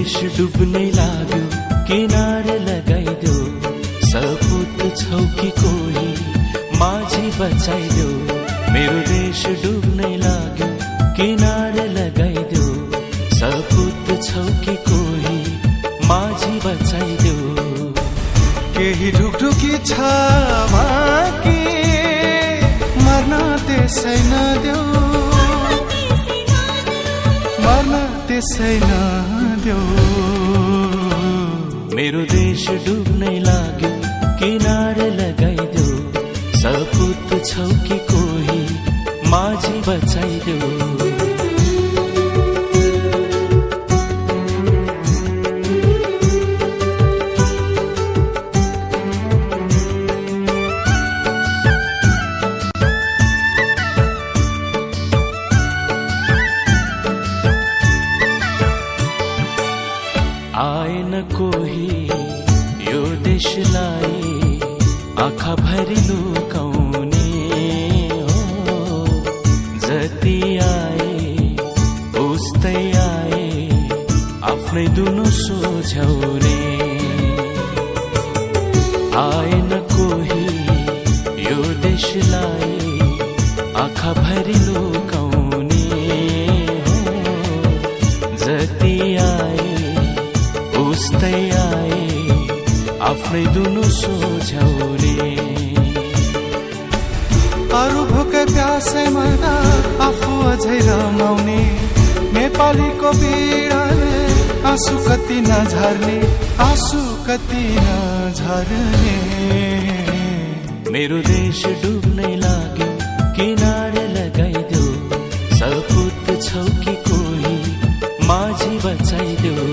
देश डुब्नै लाग्यो किनारे लगाइदेऊ सपुत छौ कि कोही माझी बचाइदेऊ मेरो देश डुब्नै लाग्यो किनारे लगाइदेऊ सपुत छौ कि कोही माझी बचाइदेऊ केही ढुकढुकी छ बाँकी मर्न त्यसै नदेऊ मर्न त्यसै नदेऊ मेरो देश डुब्नै लाग्यो किनारे लगाइदेऊ सपुत छौ कि कोही माझी बचाइदेऊ आएन कोही यो देशलाई आँखा भरि लुकाउने हो जति आए उस्तै आए आफ्नै दुनो सोझ्याउने आएन कोही यो देशलाई आँखा भरि लुकाउने हो जति आए उस्तै आए आफ्नै दुनो सोझ्याउने अरू भोकै प्यासै मर्दा आफू अझै रमाउने नेपालीको पीडाले आँसु कति नझर्ने आँसु कति नझर्ने मेरो देश डुब्नै लाग्यो किनारे लगाइदेऊ सपुत छौ कि कोही माझी बचाइदेऊ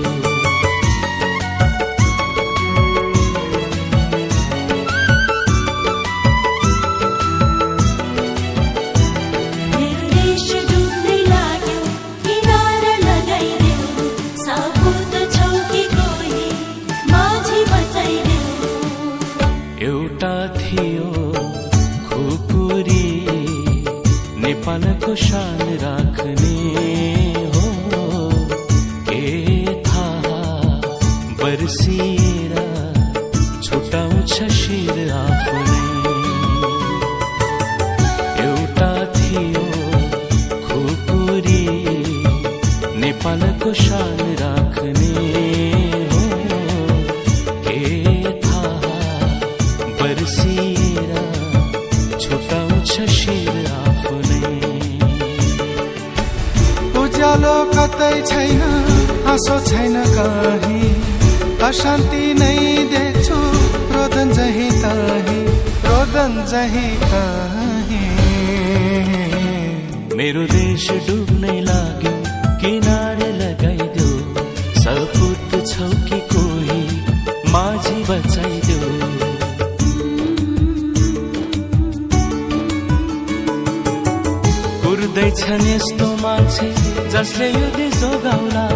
एउटा थियो खुकुरी नेपालको शान राख्ने हो के थाहा बर्सिएर छुटाउँछ शिर आफ्नै एउटा थियो खुकुरी नेपालको शान राख्ने हो के बर्सिएर छुटाउँछ शिर आफ्नै उज्यालो कतै छैन आँसो छैन कहीँ अशान्ति नै देख्छु रोदन जही तही रोदन जही तही मेरो देश डुब्नै लाग्यो किनारे लगाइदेऊ सपुत छौ कि कोही माझी बचाइदेऊ कुर्दैछन् यस्तो मान्छे जसले यो देश जोगाउला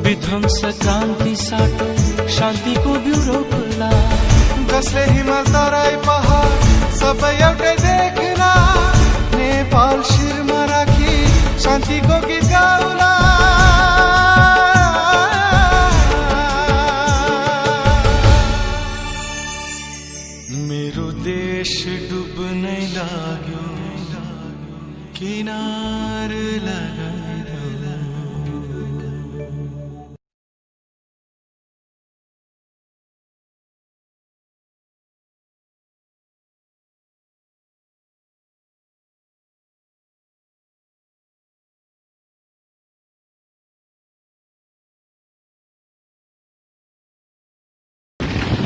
विध्वंस क्रान्ति साटो शान्तिको बिउ रोप्ला जसले हिमाल तराई पहाड सबै एउटै देख्ला नेपाल शिरमा राखी शान्तिको गीत गाउला मेरो देश डुब्नै लाग्यो किनार लगाइदेऊ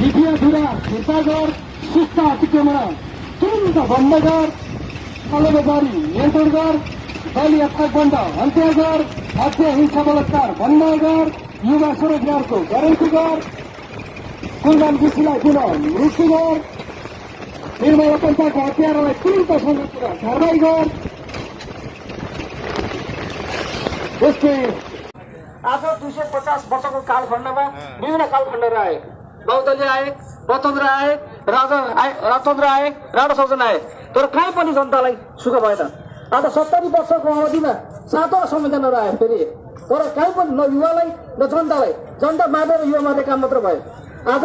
लिपियाधुरा हिंसागर सुस्ता अतिक्रमण तुरुन्त बन्द गर कालोबजारी नियन्त्रण गर दलीय थाकबन्द अन्त्य गर हत्या हिंसा बलात्कार बन्द गर युवा स्वरोजगारको ग्यारेन्टी गर कुलगाम कृषिलाई पुनः मृत्यु गर निर्मला पञ्चायतको हत्यारालाई तुरुन्त संरक्षण कारवाही गर यस्तै आज 250 वर्षको कालखण्डमा विभिन्न कालखण्डहरू आए गौतली आए पतन्द्र आए राजतन्त्र आए राणा शासन आए तर कहीँ पनि जनतालाई सुख भएन। आज 70 वर्षको अवधिमा 7वटा संविधानहरू आए फेरि तर काहीँ पनि न युवालाई न जनतालाई, जनता मात्र युवा मात्रै काम मात्र भयो। आज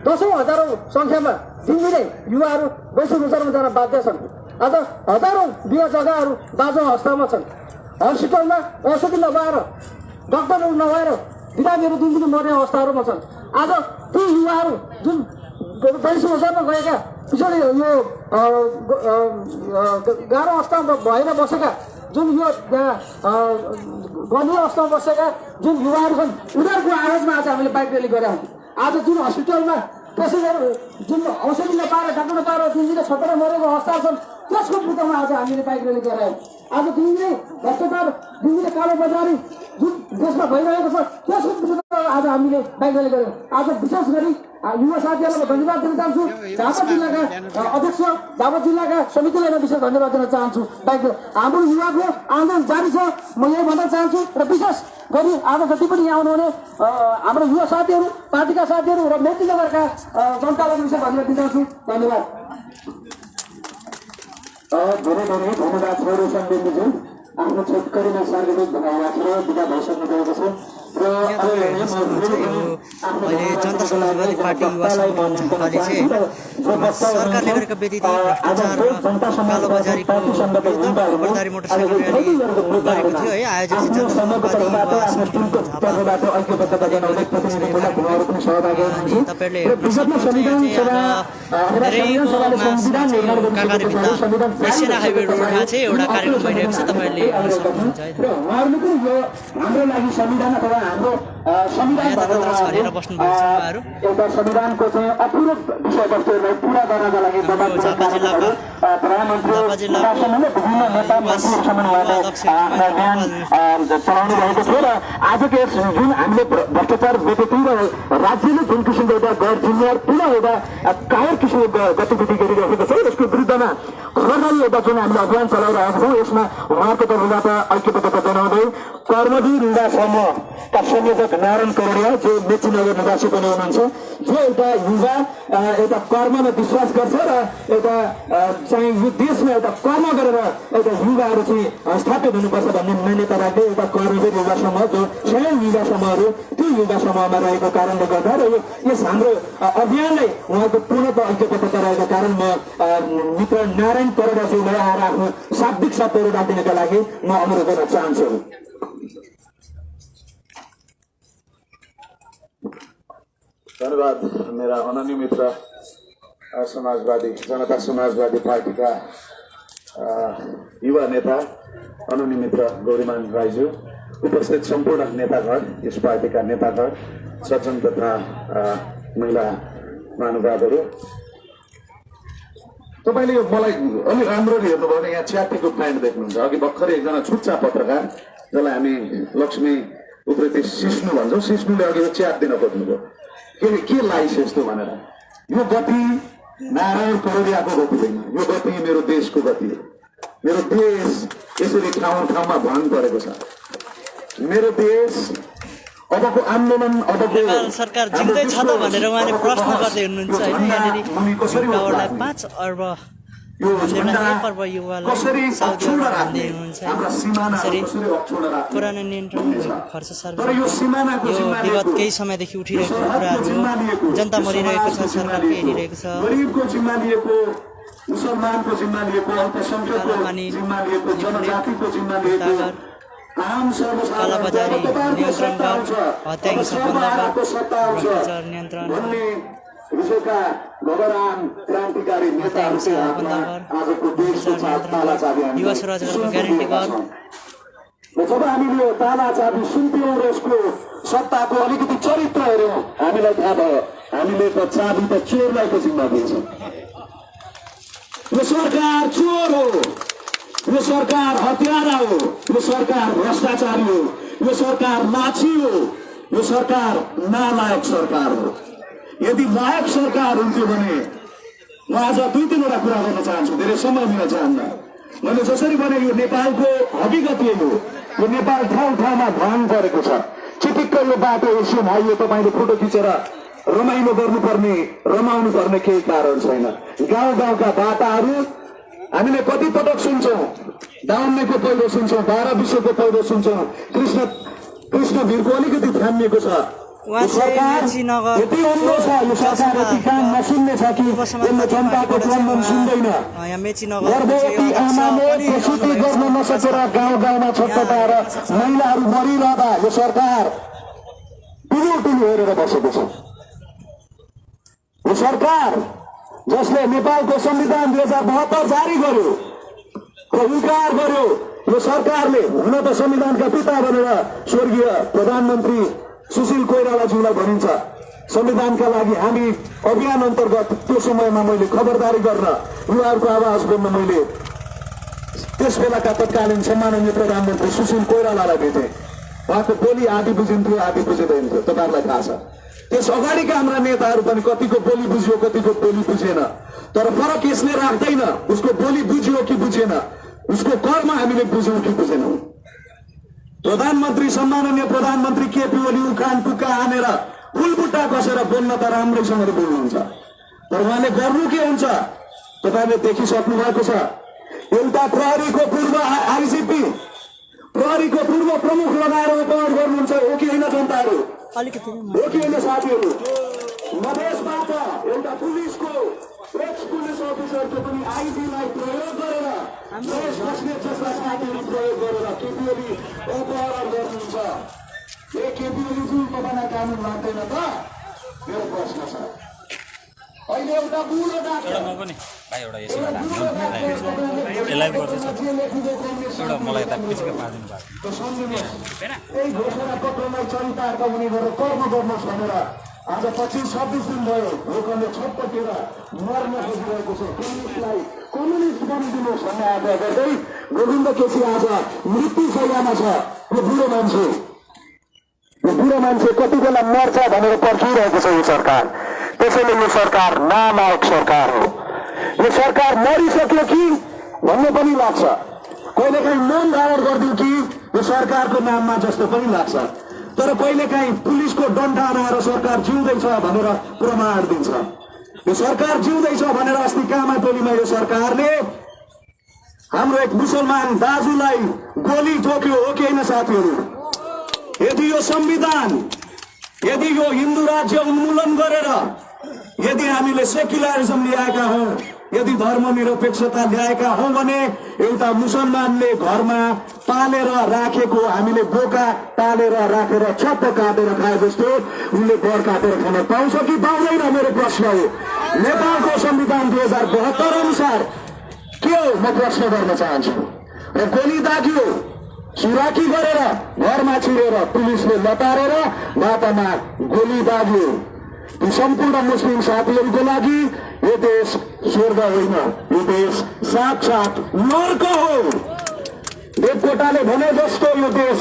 दशौँ हजारौँ सङ्ख्यामा दिनदिनै युवाहरू वैश्विक रोजगारमा जान बाध्य छन्। आज हजारौँ बिहा जग्गाहरू दाजु अवस्थामा छन्। हस्पिटलमा औषधि नभएर, डक्टरहरू नभएर बिरामीहरू दिनदिनै मर्ने अवस्थाहरूमा छन्। आज ती युवाहरू जुन वैश्विक रोजगारमा गएका पछाडि यो गाह्रो अवस्थामा भएर बसेका जुन यो गम्भीर अवस्थामा बसेका जुन युवाहरू छन् उनीहरूको आवाजमा आज हामीले बाइक र्याली गरेका छौँ। आज जुन हस्पिटलमा पेसेन्टहरू जुन औषधि नपाएर डाक्टर नपाएर दिनदिनै छटपट मरेको अवस्था छन् त्यसको विरुद्धमा आज हामीले बाइक र्याली गरेका छौँ। आज दिनदिनै भ्रष्टाचार, दिनदिनै कालोबजारी जुन देशमा भइरहेको छ त्यसको विरुद्धमा आज हामीले बाइक र्याली गर्यौँ। आज विशेष गरी युवा साथीहरूलाई म धन्यवाद दिन चाहन्छु। झापा जिल्लाका अध्यक्ष, झापा जिल्लाका समितिलाई म विशेष धन्यवाद दिन चाहन्छु। बाइक हाम्रो युवाको आन्दोलन जारी छ, म यही भन्न चाहन्छु। र विशेष गरी आज जति पनि यहाँ आउनुहुने हाम्रो युवा साथीहरू, पार्टीका साथीहरू र मेचीनगरका जनतालाई विशेष धन्यवाद दिन चाहन्छु। धन्यवाद। धेरै धेरै धन्यवाद छ रोशन बेन्दीज्यू। आफ्नो छोटकरीमा सार्वजनिक भनाइ राखेर विदा भइसक्नु भएको छ। अहिले जनता समाजवादी पार्टी युवा सङ्घले चाहिँ सरकारले गरेका व्यतीत भ्रष्टाचार र कालोबजारीको विरुद्ध खबरदारी मोटरसाइकल र्याली गरेको थियो है। आयोजक जनता समाजवादी युवा सङ्घ झापा। तपाईँहरूले धेरै काकारीभित्र सेना हाइवे रोडमा चाहिँ एउटा कार्यक्रम भइरहेको छ, तपाईँहरूले हेर्न सक्नुहुन्छ है। छरेर बस्नुभएको छ उहाँहरू। एउटा संविधानको चाहिँ अपूर्ण विषयवस्तुहरूलाई पुरा गर्नका लागि झापा जिल्लाका चलाउनु भएको थियो। र आजको यस जुन हामीले भ्रष्टाचार व्यक्ति र राज्यले जुन किसिमको एउटा गैर जिम्मेवार पुनः एउटा कायर किसिमको गतिविधि गरिरहेको छ यसको विरुद्धमा खबरदारी एउटा जुन हामीले अभियान चलाइरहेका छौँ यसमा उहाँहरूको तर्फबाट ऐक्यबद्धता जनाउँदै कर्मवीर युवा समूहका संयोजक नारायण करोडिया जो मेचीनगर निवासी पनि हुनुहुन्छ, जो एउटा युवा एउटा कर्ममा विश्वास गर्छ र एउटा चाहिँ यो देशमा एउटा कर्म गरेर एउटा युवाहरू चाहिँ स्थापित हुनुपर्छ भन्ने मान्यता राख्दै एउटा कर्मवीर युवा समूह जो स्वयं युवा समूहहरू त्यो युवा समूहमा रहेको कारणले गर्दा र यस हाम्रो अभियानलाई उहाँको पूर्णतः ऐक्यबद्धता रहेको कारण म मित्र नारायण करोडियाज्यूलाई आएर आफ्नो शाब्दिक शब्दहरू राखिदिनका लागि म अनुरोध गर्न चाहन्छु। धन्यवाद। मेरा अनन्य मित्र समाजवादी जनता समाजवादी पार्टीका युवा नेता अनन्य मित्र गौरीमान राईज्यू, उपस्थित सम्पूर्ण नेतागण, यस पार्टीका नेतागण, सज्जन तथा महिला महानुभावहरू, तपाईँले यो मलाई अलिक राम्ररी हेर्नुभयो भने यहाँ च्यातिको प्लान्ट देख्नुहुन्छ। अघि भर्खरै एकजना छुच्चा पत्रकार जसलाई हामी लक्ष्मी उप्रेती सिस्नु भन्छौँ, सिस्नुले अघि च्यात दिन खोज्नुभयो के लाइस यस्तो भनेर। यो गति नारायण करोडियाको गति होइन, यो गति मेरो देशको गति हो। मेरो देश यसरी ठाउँ ठाउँमा भङ परेको छ। मेरो देश अबको आन्दोलन नेपाल सरकार जित्दैछ त भनेर उहाँले प्रश्न गर्दै हुनुहुन्छ होइन। यहाँनिर 5 अर्ब युवालाई साउदी अरब भन्दै हुनुहुन्छ। यसरी कोरोना नियन्त्रण खर्च सर्भे यो विगत केही समयदेखि उठिरहेको कुराहरू हो। जनता मरिरहेको छ, सरकारले हेरिरहेको छ। मुसलमानको जिम्मा लिएको, अल्पसंख्यकको जिम्मा लिएको, जनजातिको जिम्मा लिएको, कालाबजारी नियन्त्रण गर, हत्या हिंसा बन्द गर, भ्रष्टाचार नियन्त्रण, विश्वका गगराम क्रान्तिकारी नेताहरूले आजको देशको ताला चाबी युवा स्वरोजगारको ग्यारेन्टी गर। जब हामीले यो ताला चाबी सुन्थ्यौँ र यसको सत्ताको अलिकति चरित्र हेऱ्यौँ हामीलाई थाहा भयो हामीले त चाबी त चोरलाई को जिम्मा दिन्छौँ। यो सरकार चोर हो, यो सरकार हत्यारा हो, यो सरकार भ्रष्टाचारी हो, यो सरकार लाछी हो, यो सरकार नालायक सरकार हो। यदि लायक सरकार हुन्थ्यो भने म आज 2-3वटा कुरा गर्न चाहन्छु, धेरै समय दिन चाहन्न। मैले जसरी भने यो नेपालको हकीकत यही हो। यो नेपाल ठाउँ ठाउँमा भङ परेको छ। चिटिक्क यो बाटो एसियन हाइवे तपाईँले फोटो खिचेर रमाइलो गर्नुपर्ने, रमाउनु पर्ने केही कारण छैन। गाउँ गाउँका बाटाहरू हामीले कति पटक सुन्छौँ, 52को पहिलो सुन्छौँ, 12 विश्वको पहिलो सुन्छौँ, कृष्ण कृष्णवीरको अलिकति थामिएको छ। उहाँ चाहिँ मेची नगर यति अन्धो छ यो सरकार, यति कान नसुन्ने छ कि यसले जनताको क्रमम सुन्दैन। यहाँ मेची नगर गर्भवती आमाले प्रसुति गर्न नसकेर गाउँ गाउँमा छटपटाएर महिलाहरू मरिरहँदा यो सरकार टुलु हेरेर बसेको छ। यो सरकार जसले नेपालको संविधान 2072 जारी गर्यो र स्वीकार गर्यो, यो सरकारले हुन त संविधानका पिता भनेर स्वर्गीय प्रधानमन्त्री सुशील कोइरालाज्यूलाई भनिन्छ। संविधानका लागि हामी अभियान अन्तर्गत त्यो समयमा मैले खबरदारी गर्न युवाहरूको आवाज बोल्न मैले त्यस बेलाका तत्कालीन सम्माननीय प्रधानमन्त्री सुशील कोइरालालाई भेटेँ। उहाँको बोली आदि बुझिन्थ्यो, आदि बुझिँदैन थियो, तपाईँहरूलाई थाहा छ। त्यस अगाडिका हाम्रा नेताहरू पनि कतिको बोली बुझ्यो, कतिको बोली बुझेन। तर फरक यसले राख्दैन उसको बोली बुझ्यो कि बुझेन, उसको कर्म हामीले बुझ्यौँ कि बुझेनौँ। प्रधानमन्त्री सम्माननीय प्रधानमन्त्री केपी ओली उखान टुक्का हानेर फुलबुट्टा कसेर बोल्न त राम्रैसँगले बोल्नुहुन्छ, तर उहाँले गर्नु के हुन्छ तपाईँले देखिसक्नु भएको छ। एउटा प्रहरीको पूर्व आइजिपी, प्रहरीको पूर्व प्रमुख लगाएर अपहरण गर्नुहुन्छ, हो कि होइन जनताहरू? अलिकति हो कि होइन साथीहरू? मधेसबाट एउटा पुलिसको एक्स पुलिस अफिसरको पनि आइजीलाई प्रयोग गरेर देश बस्ने जस्ता साथीहरू प्रयोग गरेर केपी ओली अपहरण गर्नुहुन्छ। ए केपी ओलीज्यू तपाईँलाई कानुन लाग्दैन त? मेरो प्रश्न छ। अहिले एउटा बुढो डाक्टर त्यही घोषणा पत्रलाई चरितार्थ हुने गरेर कर्म गर्नुहोस् भनेर आज 25-26 दिन भयो लोकले छटपटेर मर्न खोजिरहेको छ। कम्युनिस्टलाई कम्युनिस्ट बनिदिनुहोस् भन्ने आग्रह गर्दै गोविन्द केसी आज मृत्यु शैय्यामा छ। यो बुढो मान्छे कति बेला मर्छ भनेर पर्खिरहेको छ यो सरकार। त्यसैले यो सरकार नालायक सरकार हो। यो सरकार मरिसक्यो कि भन्ने पनि लाग्छ, कहिलेकाहीँ मन धारण गरिदिउँ कि यो सरकारको नाममा जस्तो पनि लाग्छ। तर कहिलेकाहीँ पुलिसको डन्ठा आएर सरकार जिउँदैछ भनेर प्रमाण दिन्छ। यो सरकार जिउँदैछ भनेर अस्ति कामाटोलीमा यो सरकारले हाम्रो एक मुसलमान दाजुलाई गोली ठोक्यो, हो कि होइन साथीहरू? यदि यो संविधान, यदि यो हिन्दू राज्य उन्मूलन गरेर यदि हामीले सेक्युलरिजम ल्याएका हौँ, यदि धर्मनिरपेक्षता ल्याएका हौँ भने एउटा मुसलमानले घरमा पालेर राखेको हामीले बोका पालेर राखेर छप्प काटेर खाए जस्तो उनले बर काटेर खान पाउँछ कि पाउँदैन? मेरो प्रश्न हो। नेपालको संविधान 2072 अनुसार के हो म प्रश्न गर्न चाहन्छु। र गोली दाग्यो, सुराकी गरेर घरमा छिरेर पुलिसले लतारेर बाटामा गोली दाग्यो। ती सम्पूर्ण मुस्लिम साथीहरूको लागि यो देश स्वर्ग होइन, यो देश साक्षात नर्क हो। देवकोटाले भने जस्तो यो देश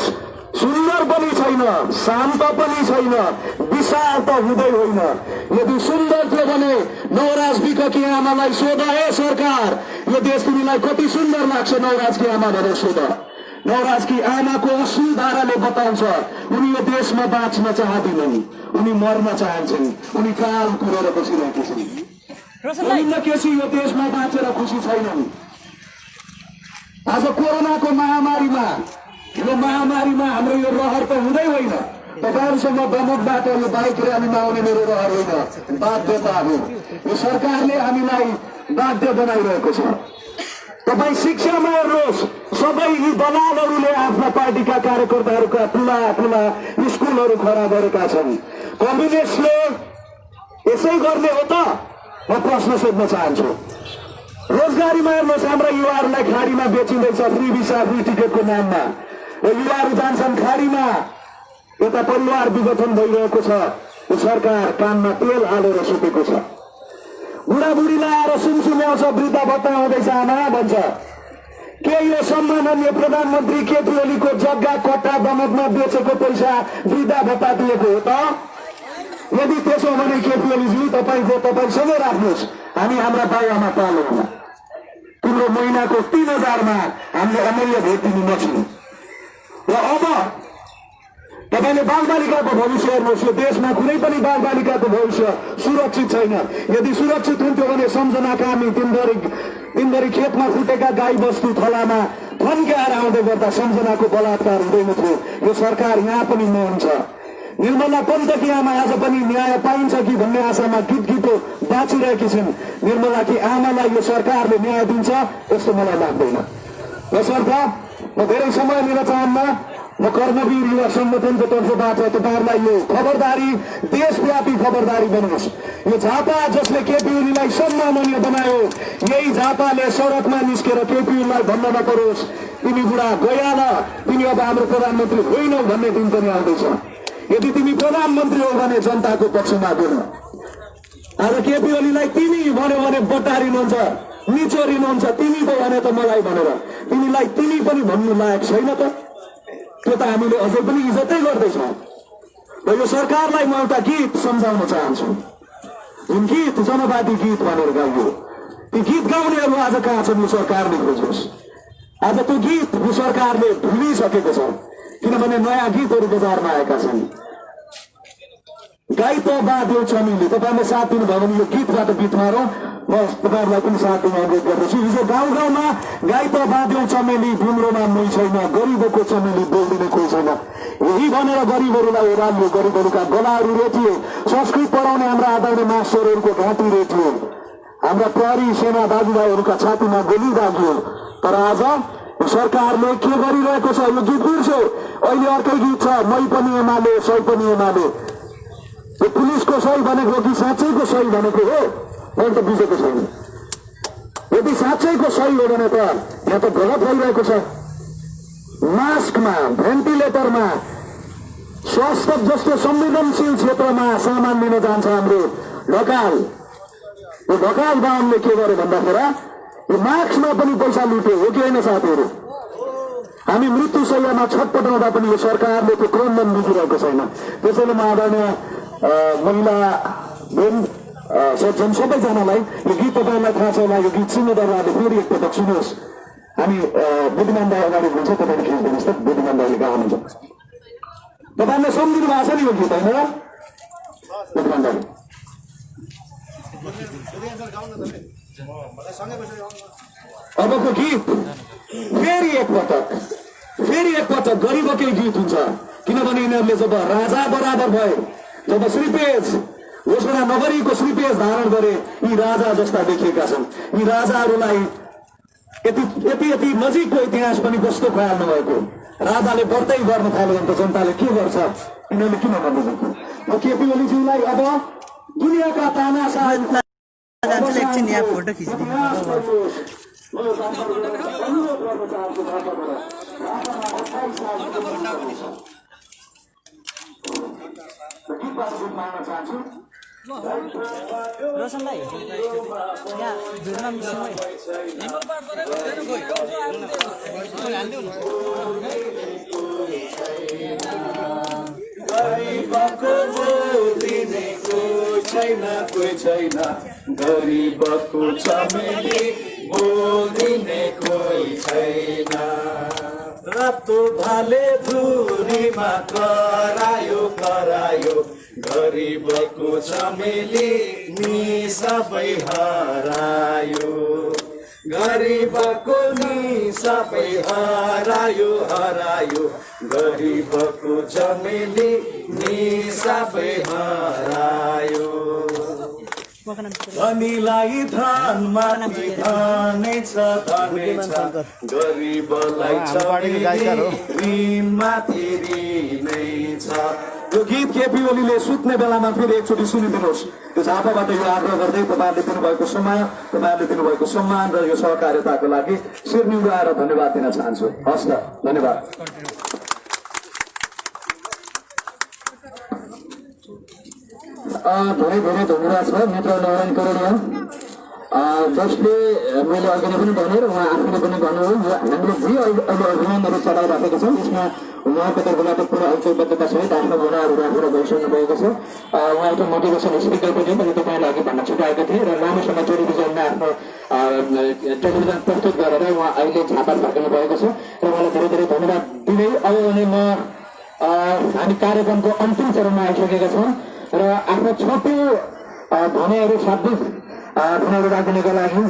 सुन्दर पनि छैन, शान्त पनि छैन, विशाल त हुँदै होइन। यदि सुन्दर थियो भने नवराज विककी आमालाई सोध, हे सरकार यो देश तिमीलाई कति सुन्दर लाग्छ नवराजकी आमा भनेर सोध। नवराजकी आमाको असली धाराले बताउँछ उनी यो देशमा बाँच्न चाहँदैनन्, उनी मर्न चाहन्छन्, उनी काल कुरेर बसिरहेकी छन्। गोविन्द केसी यो देशमा बाँचेर खुसी छैनन्। आज कोरोनाको महामारीमा, यो महामारीमा हाम्रो यो रहर त हुँदै होइन। तपाईँहरूसँग दमकबाट यो बाइक र्यालीमा आउने मेरो रहर होइन, बाध्यता हो। यो सरकारले हामीलाई बाध्य बनाइरहेको छ। तपाईँ शिक्षामा हेर्नुहोस्, सबै यी दलालहरूले आफ्ना पार्टीका कार्यकर्ताहरूका ठुला ठुला स्कुलहरू खडा गरेका छन्। कम्युनिस्टले यसै गर्ने हो त? म प्रश्न सोध्न चाहन्छु। रोजगारीमा हेर्नुहोस्, हाम्रा युवाहरूलाई खाडीमा बेचिँदैछ फ्री भिसा फ्री टिकटको नाममा। युवाहरू जान्छन् खाडीमा, यता परिवार विघटन भइरहेको छ। यो सरकार कानमा तेल हालेर सुतेको छ। बुढाबुढीलाई आएर सुमसुम्याउँछ, वृद्ध भत्ता आउँदैछ आमा भन्छ। के यो सम्माननीय प्रधानमन्त्री केपी ओलीको जग्गा कट्टा दमकमा बेचेको पैसा वृद्ध भत्ता दिएको हो त? यदि त्यसो भने केपी ओलीज्यू तपाईँसँगै राख्नुहोस्, हामी हाम्रा बाबुआमा पालौँला। तिम्रो महिनाको 3000मा हामीले अमूल्य भेट दिनु नछौँ। र अब तपाईँले बालबालिकाको भविष्य हेर्नुहोस्। यो देशमा कुनै पनि बालबालिकाको भविष्य सुरक्षित छैन। यदि सुरक्षित हुन्थ्यो भने सम्झनाका हामी दिनभरि खेतमा फुटेका गाई बस्तु थलामा थन्काएर आउँदै गर्दा सम्झनाको बलात्कार हुँदैन थियो। यो सरकार यहाँ पनि नहुन्छ। निर्मला पन्तकी आमा आज पनि न्याय पाइन्छ कि भन्ने आशामा गीत गीतो बाँचिरहेकी छिन्। निर्मलाकी आमालाई यो सरकारले न्याय दिन्छ यस्तो मलाई लाग्दैन। यसर्थ म धेरै समय लिन चाहन्न। म कर्मवीर युवा संगठनको तर्फबाट तपाईँहरूलाई यो खबरदारी, देशव्यापी खबरदारी बनोस्। यो झापा जसले केपी ओलीलाई सम्माननीय बनायो, यही झापाले सडकमा निस्केर केपी ओलीलाई भन्न नपरोस् तिमी बुढा गया ल, तिमी अब हाम्रो प्रधानमन्त्री होइनौ भन्ने दिन पनि आउँदैछ। यदि तिमी प्रधानमन्त्री हो भने जनताको पक्षमा बोल। आज केपी ओलीलाई तिमी भन्यो भने बटारिनुहुन्छ, निचोरिनुहुन्छ। तिमी पो भने त मलाई भनेर तिमीलाई तिमी पनि भन्नु लायक छैन त। त्यो त हामीले अझै पनि इज्जतै गर्दैछौँ। र यो सरकारलाई म एउटा गीत सम्झाउन चाहन्छु, जुन गीत जनवादी गीत भनेर गाइयो। ती गीत गाउनेहरू आज कहाँ छन्? यो सरकारले खोजोस्। आज त्यो गीत यो सरकारले भुलिसकेको छ, किनभने नयाँ गीतहरू बजारमा आएका छन्। गाई त बाँध्यो चमेली, तपाईँले साथ दिनुभयो भने यो गीतबाट गीत मारौँ। म तपाईँहरूलाई पनि साथ दिन अनुरोध गर्दछु। हिजो गाउँ गाउँमा गाई त बाँध्यो चमेली, डुम्रोमा मुई छैन, गरिबको चमेली बोल्दिने कोही छैन, यही भनेर गरिबहरूलाई ओह्रालियो, गरिबहरूका गलाहरू रेटियो। संस्कृत पढाउने हाम्रा आदरणीय मास्टरहरूको घाँटी रेटियो, हाम्रा प्रहरी सेना दाजुभाइहरूका छातीमा गोली दागियो। तर आज सरकारले के गरिरहेको छ यो गीत बिर्स्यो। अहिले अर्कै गीत छ, मै पनि एमाले सही पनि एमाले। यो पुलिसको सही भनेको कि साँच्चैको सही भनेको हो? मैले त बुझेको छैन। यदि साँच्चैको सही हो भने त यहाँ त गलत भइरहेको छ। मास्कमा, भेन्टिलेटरमा, स्वास्थ्य जस्तो संवेदनशील क्षेत्रमा सामान लिन जान्छ हाम्रो ढकाल। यो ढकाल बाहुनले के गर्यो भन्दाखेरि यो मास्कमा पनि पैसा लुट्यो हो कि होइन साथीहरू? हामी मृत्यु शैय्यामा छटपटाउँदा पनि यो सरकारले त्यो क्रमबन्ध बुझिरहेको छैन। त्यसैले म आदरणीय महिला बेन सज्जन सबैजनालाई यो गीत तपाईँलाई थाहा छ होला, यो गीत सुन्दा उहाँले फेरि एकपटक सुन्नुहोस्। हामी बुद्धिमान दाई अगाडि हुन्छ, तपाईँले खिच्दिनुहोस् त। बुद्धिमान दाईले गाउनुहुन्छ, तपाईँले सम्झिनु भएको छ नि यो गीत होइन? बुद्धिमान दाई अबको गीत फेरि एकपटक गरिबकै गीत हुन्छ। किनभने यिनीहरूले जब राजा बराबर भए, जब श्रीपेज घोषणा नगरीको श्रीपेज धारण गरे, यी राजा जस्ता देखिएका छन्। यी राजाहरूलाई यति नजिकको इतिहास पनि कस्तो ख्याल नभएको। राजाले व्रतै गर्न थाल्यो भने त जनताले के गर्छ? यिनीहरूले किन भन्नुहुन्छ? म केपी ओलीज्यूलाई अब दुनियाँका तानाशाह एकछिन यहाँ फोटो खिचिदिनु। रोशनलाई यहाँ भिडमा मिसिङ कोही छैन, गरिबको चमेली बोल्दिने कोही छैन। रातो भाले धुरीमा करायो, गरिबको चमेली नि सबै हरायो, गरिबको नि सबै हरायो, गरिबको चमेली नि सबै हरायो। धनीलाई धनमाथि धनै छ, गरिबलाई चमेली ऋणमाथि ऋणै छ। यो गीत केपी ओलीले सुत्ने बेलामा फेरि एकचोटि सुनिदिनुहोस्। त्यो झापाबाट यो आग्रह गर्दै तपाईँहरूले दिनुभएको समय, तपाईँहरूले दिनुभएको सम्मान र यो सहकार्यताको लागि शिर निहुराएर धन्यवाद दिन चाहन्छु। हस् त, धन्यवाद। धेरै धेरै धन्यवाद छ मित्र नारायण करोडिया, जसले मैले अघि नै पनि भने र उहाँ आफूले पनि भन्नुभयो, हामीले जे अहिले अभियानहरू चलाइराखेका छौँ यसमा उहाँको तर्फबाट पुरा औचित्यबद्धता सहित आफ्नो गुणाहरू राखेर गइसक्नु भएको छ। उहाँ एउटा मोटिभेसन स्पिकर पनि मैले तपाईँलाई अघि भन्न छुटाएको थिएँ र राम्रोसँग टेलिभिजनमा आफ्नो टेलिभिजन प्रस्तुत गरेर उहाँ अहिले झापा फर्किनु भएको छ र उहाँलाई धेरै धेरै धन्यवाद दिँदै अब भने म हामी कार्यक्रमको अन्तिम चरणमा आइसकेका छौँ र आफ्नो छोटो धनीहरू शाब्दिक धनीहरू राखिदिनको लागि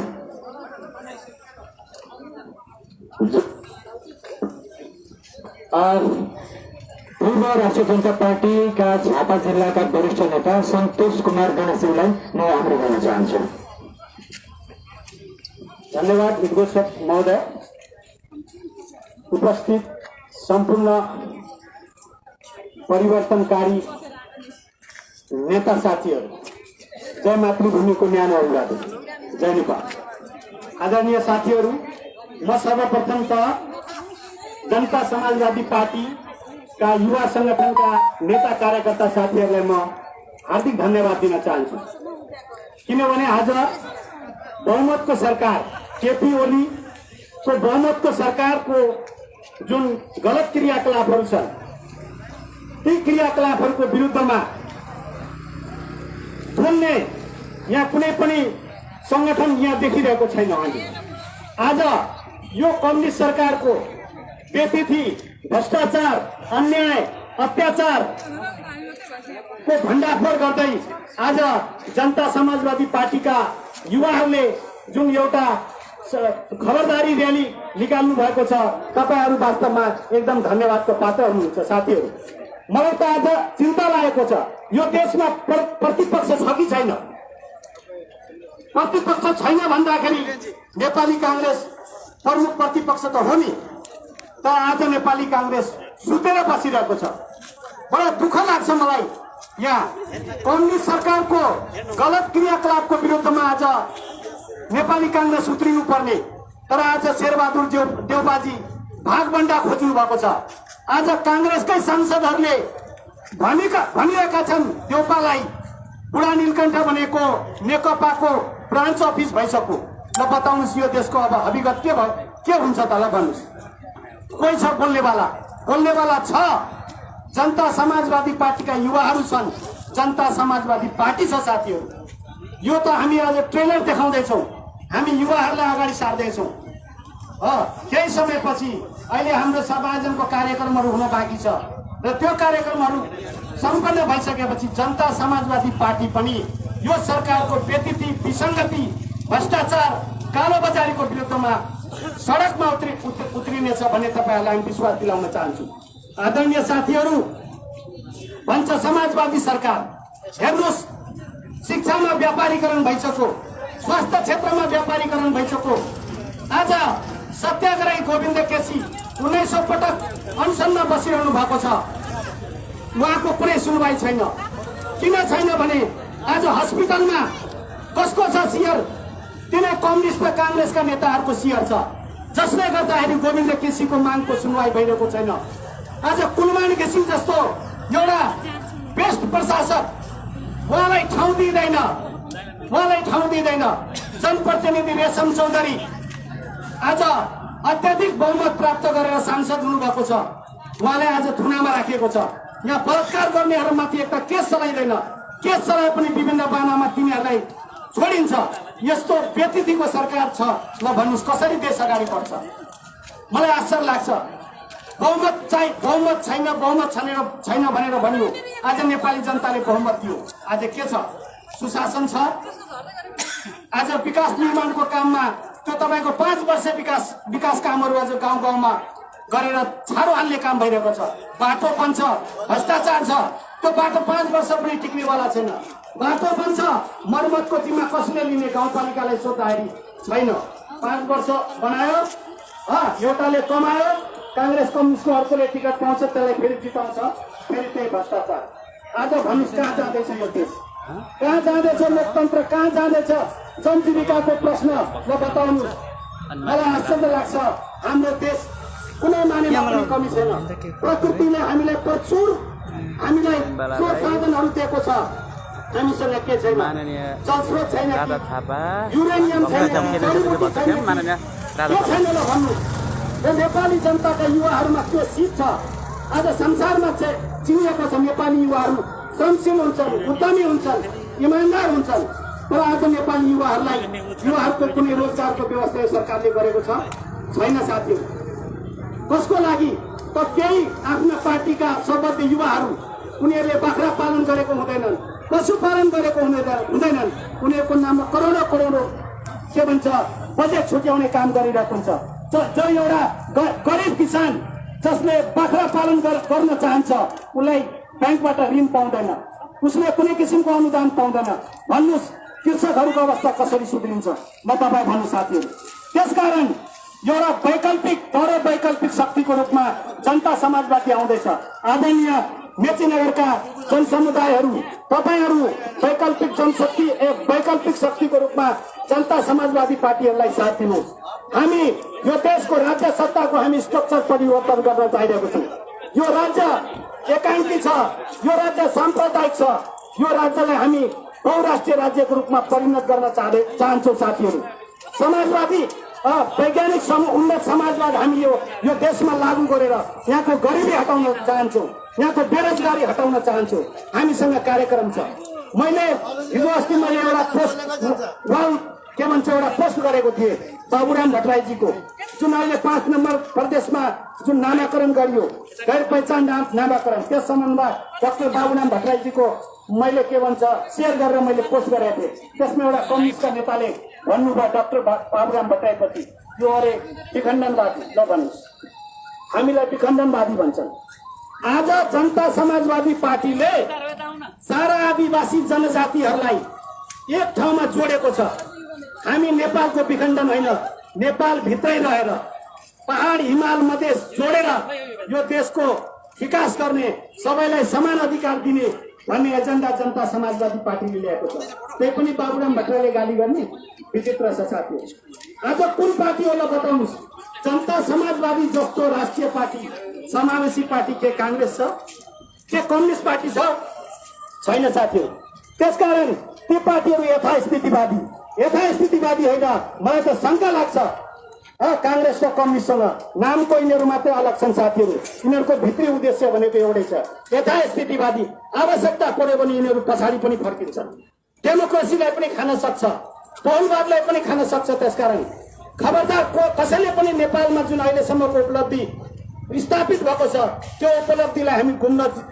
पूर्व राष्ट्रिय जनता पार्टीका झापा जिल्लाका वरिष्ठ नेता सन्तोष कुमार गणेशजीलाई म आग्रह गर्न चाहन्छु। धन्यवाद निर्देशक महोदय। उपस्थित सम्पूर्ण परिवर्तनकारी नेता साथीहरू, जय मातृभूमिको न्यानो अभिवादन, जय नेपाल। आदरणीय साथीहरू, म सर्वप्रथम त जनता समाजवादी पार्टीका युवा संगठनका नेता कार्यकर्ता साथीहरूलाई म हार्दिक धन्यवाद दिन चाहन्छु। किनभने आज बहुमतको सरकार, केपी ओलीको बहुमतको सरकारको जुन गलत क्रियाकलापहरू छन्, ती क्रियाकलापहरूको विरुद्धमा बोल्ने यहाँ कुनै पनि संगठन यहाँ देखिरहेको छैन। हामी आज यो कम्युनिस्ट सरकारको बेतिथि, भ्रष्टाचार, अन्याय, अत्याचारको भण्डाफोर गर्दै आज जनता समाजवादी पार्टीका युवाहरूले जुन एउटा खबरदारी र्याली निकाल्नु भएको छ, तपाईहरू वास्तवमा एकदम धन्यवादको पात्र हुनुहुन्छ साथीहरू। मलाई त आज चिन्ता लागेको छ, यो देशमा प्रतिपक्ष छ कि छैन? प्रतिपक्ष छैन भन्दाखेरि नेपाली कांग्रेस प्रमुख प्रतिपक्ष त हो नि, तर आज नेपाली कांग्रेस सुतेर बसिरहेको छ। बडा दुःख लाग्छ मलाई। यहाँ कम्युनिस्ट सरकारको गलत क्रियाकलापको विरुद्धमा आज नेपाली कांग्रेस उत्रिनु पर्ने, तर आज शेरबहादुर देउबाजी भागभण्डा खोज्नु भएको छ। आज कांग्रेसकै सांसदहरूले भनिरहेका छन् देउपालाई बुढा नीलकण्ठ भनेको नेकपाको ब्रान्च अफिस भइसक्यो। ल बताउनुहोस् यो देशको अब हकीकत के भयो, के हुन्छ त? ल भन्नुहोस्, कोही छ बोल्नेवाला? बोल्नेवाला छ। जनता समाजवादी पार्टीका युवाहरू छन्, जनता समाजवादी पार्टी छ साथीहरू। यो त हामी आज ट्रेलर देखाउँदैछौँ, हामी युवाहरूलाई अगाडि सार्दैछौँ। केही समयपछि अहिले हाम्रो समायोजनको कार्यक्रमहरू हुन बाँकी छ र त्यो कार्यक्रमहरू सम्पन्न भइसकेपछि जनता समाजवादी पार्टी पनि यो सरकारको बेतिथि, विसङ्गति, भ्रष्टाचार, कालोबजारीको विरुद्धमा सडकमा उत्रिनेछ भन्ने तपाईँहरूलाई हामी विश्वास दिलाउन चाहन्छु। आदरणीय साथीहरू, भन्छ समाजवादी सरकार, हेर्नुहोस् शिक्षामा व्यापारीकरण भइसक्यो, स्वास्थ्य क्षेत्रमा व्यापारीकरण भइसक्यो। आज सत्याग्रही गोविन्द केसी 1900 पटक अनसनमा बसिरहनु भएको छ, उहाँको कुनै सुनवाई छैन। किन छैन भने आज हस्पिटलमा कसको छ सियर? तिनै कम्युनिस्ट र कांग्रेसका नेताहरूको सियर छ, जसले गर्दाखेरि गोविन्द केसीको मागको सुनवाई भइरहेको छैन। आज कुलमान घिसिङ जस्तो एउटा बेस्ट प्रशासक, उहाँलाई ठाउँ दिँदैन। जनप्रतिनिधि रेशम चौधरी आज अत्याधिक बहुमत प्राप्त गरेर सांसद हुनुभएको छ, उहाँलाई आज थुनामा राखिएको छ। यहाँ बलात्कार गर्नेहरूमाथि एउटा केस चलाइँदैन, केस चलाए पनि विभिन्न बानामा तिनीहरूलाई छोडिन्छ। यस्तो बेतिथिको सरकार छ। ल भन्नुहोस्, कसरी देश अगाडि बढ्छ? मलाई आश्चर्य लाग्छ। बहुमत छैन भनेर भनियो, आज नेपाली जनताले बहुमत दियो। आज के छ? सुशासन छ। आज विकास निर्माणको काममा त्यो तपाईँको 5 वर्ष विकास कामहरू आज गाउँ गाउँमा गरेर छाडो हाल्ने काम भइरहेको छ। बाटो बन्छ, भ्रष्टाचार छ, त्यो बाटो 5 वर्ष पनि टिक्नेवाला छैन। बाटो बन्छ, मर्मतको जिम्मा कसले लिने? गाउँपालिकालाई सोद्धाखेरि छैन। 5 वर्ष बनायो, एउटाले कमायो, कांग्रेस कम्युनिस्टको अर्कोले टिकट पाउँछ, त्यसलाई फेरि जिताउँछ, फेरि त्यही भ्रष्टाचार। आज भन्नुहोस् कहाँ जाँदैछ यो देश? कहाँ जाँदैछ लोकतन्त्र? कहाँ जाँदैछ जनजीविकाको प्रश्न? ल बताउनुहोस्। मलाई आश्चर्य लाग्छ। हाम्रो देश कुनै मानेमा पनि कमी छैन। प्रकृतिले हामीलाई प्रचुर स्रोत साधनहरू दिएको छ। हामीसँग के छैन? जलस्रोत छैन, युरेनियम छैन, जडीबुटी छैन, के छैन? ल भन्नुहोस्। नेपाली जनताका युवाहरूमा त्यो सिप छ। आज संसारमा चिनिएको छ नेपाली युवाहरू श्रमशील हुन्छन्, उद्यमी हुन्छन्, इमान्दार हुन्छन्। तर आज नेपाली युवाहरूको कुनै रोजगारको व्यवस्था यो सरकारले गरेको छैन साथीहरू। कसको लागि? त केही आफ्ना पार्टीका सबद्ध युवाहरू, उनीहरूले बाख्रा पालन गरेको हुँदैनन्, पशुपालन गरेको हुँदैनन्, उनीहरूको नाममा करोडौं के भन्छ बजेट छुट्याउने काम गरिरहेको हुन्छ। जो एउटा गरिब किसान जसले बाख्रा पालन गर्न चाहन्छ उसलाई ब्याङ्कबाट ऋण पाउँदैन, उसले कुनै किसिमको अनुदान पाउँदैन। भन्नुहोस् कृषकहरूको अवस्था कसरी सुध्रिन्छ? म तपाईँ भन्नु साथीहरू। त्यसकारण एउटा वैकल्पिक शक्तिको रूपमा जनता समाजवादी आउँदैछ। आदरणीय मेचीनगरका जनसमुदायहरू, तपाईँहरू वैकल्पिक शक्तिको रूपमा जनता समाजवादी पार्टीहरूलाई साथ दिनुहोस्। हामी यो देशको राज्य सत्ताको हामी स्ट्रक्चर परिवर्तन गर्न चाहिरहेको छौँ। यो राज्य एकाङ्की छ, यो राज्य साम्प्रदायिक छ, यो राज्यलाई हामी बहुराष्ट्रिय राज्यको रूपमा परिणत गर्न चाहन्छौँ साथीहरू। समाजवादी वैज्ञानिक उन्नत समाजवाद हामी यो देशमा लागू गरेर यहाँको गरिबी हटाउन चाहन्छौँ, यहाँको बेरोजगारी हटाउन चाहन्छौँ। हामीसँग कार्यक्रम छ। मैले हिजो अस्ति एउटा पोस्ट गरेको थिएँ बाबुराम भट्टराईजीको, जुन अहिले 5 नम्बर प्रदेशमा जुन नामाकरण गरियो, गैर पहिचान नामाकरण, त्यस सम्बन्धमा डाक्टर बाबुराम भट्टराईजीको मैले के भन्छ सेयर गरेर मैले पोस्ट गरेको थिएँ। त्यसमा एउटा कम्युनिस्टका नेताले भन्नुभयो डाक्टर बाबुराम भट्टराईप्रति यो अरे विखण्डनवादी। ल भन्नुहोस्, हामीलाई विखण्डनवादी भन्छन्। आज जनता समाजवादी पार्टीले सारा आदिवासी जनजातिहरूलाई एक ठाउँमा जोडेको छ। हामी नेपालको विखण्डन होइन, नेपाल भित्रै रहेर पहाड हिमाल मधेस जोडेर यो देशको विकास गर्ने, सबैलाई समान अधिकार दिने भन्ने एजेन्डा जनता समाजवादी पार्टीले ल्याएको छ। त्यही पनि बाबुराम भट्टराईले गाली गर्ने विचित्र छ साथीहरू। आज कुन पार्टी होला बताउनुहोस्? जनता समाजवादी जस्तो राष्ट्रिय पार्टी, समावेशी पार्टी के काङ्ग्रेस छ, के कम्युनिस्ट पार्टी छ? छैन साथीहरू। त्यसकारण ती पार्टीहरू यथास्थितिवादी होइन। मलाई त शङ्का लाग्छ काङ्ग्रेस र कम्युनिस्टसँग नामको यिनीहरू मात्रै अलग छन् साथीहरू। यिनीहरूको भित्री उद्देश्य भनेको एउटै छ, यथास्थितिवादी। आवश्यकता पर्यो भने यिनीहरू पछाडि पनि फर्किन्छन्। डेमोक्रेसीलाई पनि खान सक्छ, बहुलवादलाई पनि खान सक्छ। त्यसकारण खबरदार कसैले पनि नेपालमा जुन अहिलेसम्मको उपलब्धि स्थापित भएको छ त्यो उपलब्धिलाई हामी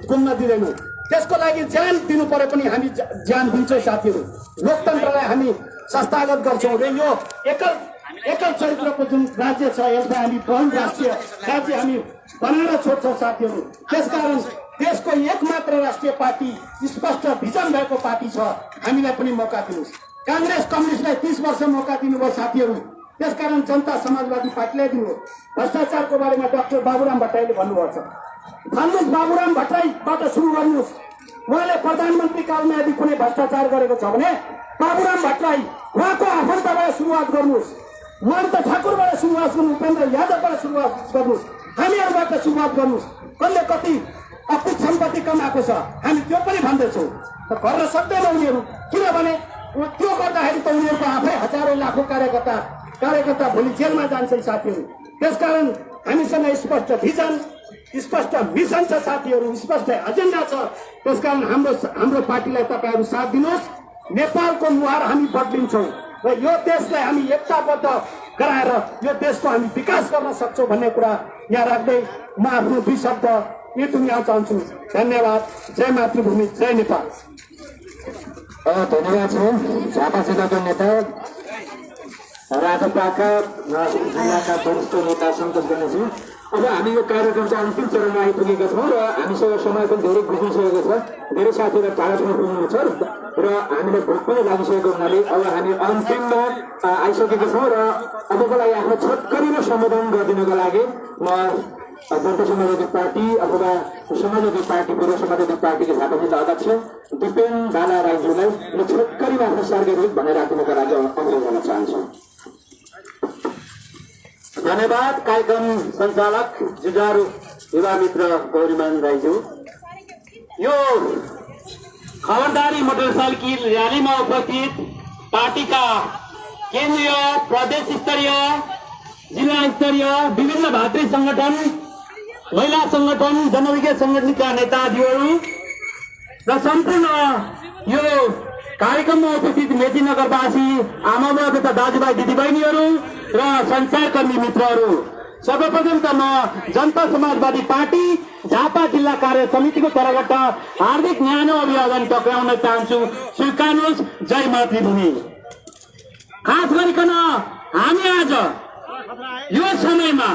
गुम्न दिँदैनौँ। त्यसको लागि ज्यान दिनु पर्यो पनि हामी ज्यान दिन्छौँ साथीहरू। लोकतन्त्रलाई हामी संस्थागत गर्छौँ र यो एकल चरित्रको जुन राज्य छ यसलाई हामी बहुराष्ट्रिय राज्य हामी बनाएर छोड्छौँ साथीहरू। त्यसकारण देशको एकमात्र राष्ट्रिय पार्टी, स्पष्ट भिजन भएको पार्टी छ, हामीलाई पनि मौका दिनुहोस्। काङ्ग्रेस कम्युनिस्टलाई 30 वर्ष मौका दिनुभयो साथीहरू। त्यसकारण जनता समाजवादी पार्टीलाई दिनुहोस्। भ्रष्टाचारको बारेमा डाक्टर बाबुराम भट्टराईले भन्नुभएको छ। भन्नुहोस्, बाबुराम भट्टराईबाट सुरु गर्नुहोस्। उहाँले प्रधानमन्त्री कालमा यदि कुनै भ्रष्टाचार गरेको छ भने बाबुराम भट्टराई उहाँको आफन्तबाट सुरुवात गर्नुहोस्। मन्त ठाकुरबाट सुरुवात गर्नु, उपेन्द्र यादवबाट सुरुवात गर्नुहोस्, हामीहरूबाट सुरुवात गर्नुहोस्। कसले कति अकुत सम्पत्ति कमाएको छ हामी त्यो पनि भन्दैछौँ। गर्न सक्दैन उनीहरू, किनभने त्यो गर्दाखेरि त उनीहरूको आफै हजारौँ लाखौँ कार्यकर्ता भोलि जेलमा जान्छन् साथीहरू। त्यसकारण हामीसँग स्पष्ट भिजन, स्पष्ट मिसन छ साथीहरू, स्पष्ट एजेन्डा छ। त्यसकारण हाम्रो पार्टीलाई तपाईँहरू साथ दिनुहोस्। नेपालको मुहार हामी बदलिन्छौँ र यो देशलाई हामी एकताबद्ध गराएर यो देशको हामी विकास गर्न सक्छौँ भन्ने कुरा यहाँ राख्दै म आफ्नो 2 शब्द यो टुङ्ग्याउन चाहन्छु। धन्यवाद। जय मातृभूमि, जय नेपाल। धन्यवाद छ झापा जिल्लाको नेता राजापाका जिल्लाका वरिष्ठ नेता सन्तोष गणेशजी। अब हामी यो कार्यक्रमको अन्तिम चरणमा आइपुगेका छौँ र हामीसँग समय पनि धेरै गुज्रिसकेको छ। धेरै साथीहरू टाढामा पुग्नुहुन्छ र हामीलाई भोक पनि लागिसकेको हुनाले अब हामी अन्तिममा आइसकेका छौँ र अबको लागि आफ्नो छोटकरीमा सम्बोधन गरिदिनको लागि म जनता समाजवादी पार्टी अथवा समाजवादी पार्टी पूर्व समाजवादी पार्टीको झापा जिल्ला अध्यक्ष दिपेन बाला राईज्यूलाई म छोटकरीमा आफ्नो सार्वजनिक भनेर राख्नुको लागि अनुरोध गर्न चाहन्छु। धन्यवाद। कार्यक्रम सञ्चालक जुझारू युवा मित्र गौरीमान राईज्यू, यो खबरदारी मोटरसाइकल र्यालीमा उपस्थित पार्टीका केन्द्रीय, प्रदेश स्तरीय, जिल्ला स्तरीय विभिन्न भातृ संगठन, महिला संगठन, जनविज्ञ संगठनका नेताजीहरू र सम्पूर्ण यो कार्यक्रममा उपस्थित मेचीनगरवासी आमाबुवा तथा दाजुभाइ दिदीबहिनीहरू र सञ्चारकर्मी मित्रहरू, सर्वप्रथम त म जनता समाजवादी पार्टी झापा जिल्ला कार्य समितिको तर्फबाट हार्दिक न्यानो अभिवादन टक्राउन चाहन्छु। स्वीकार्नुहोस्। जय मातृभूमि। खास गरिकन हामी आज यो समयमा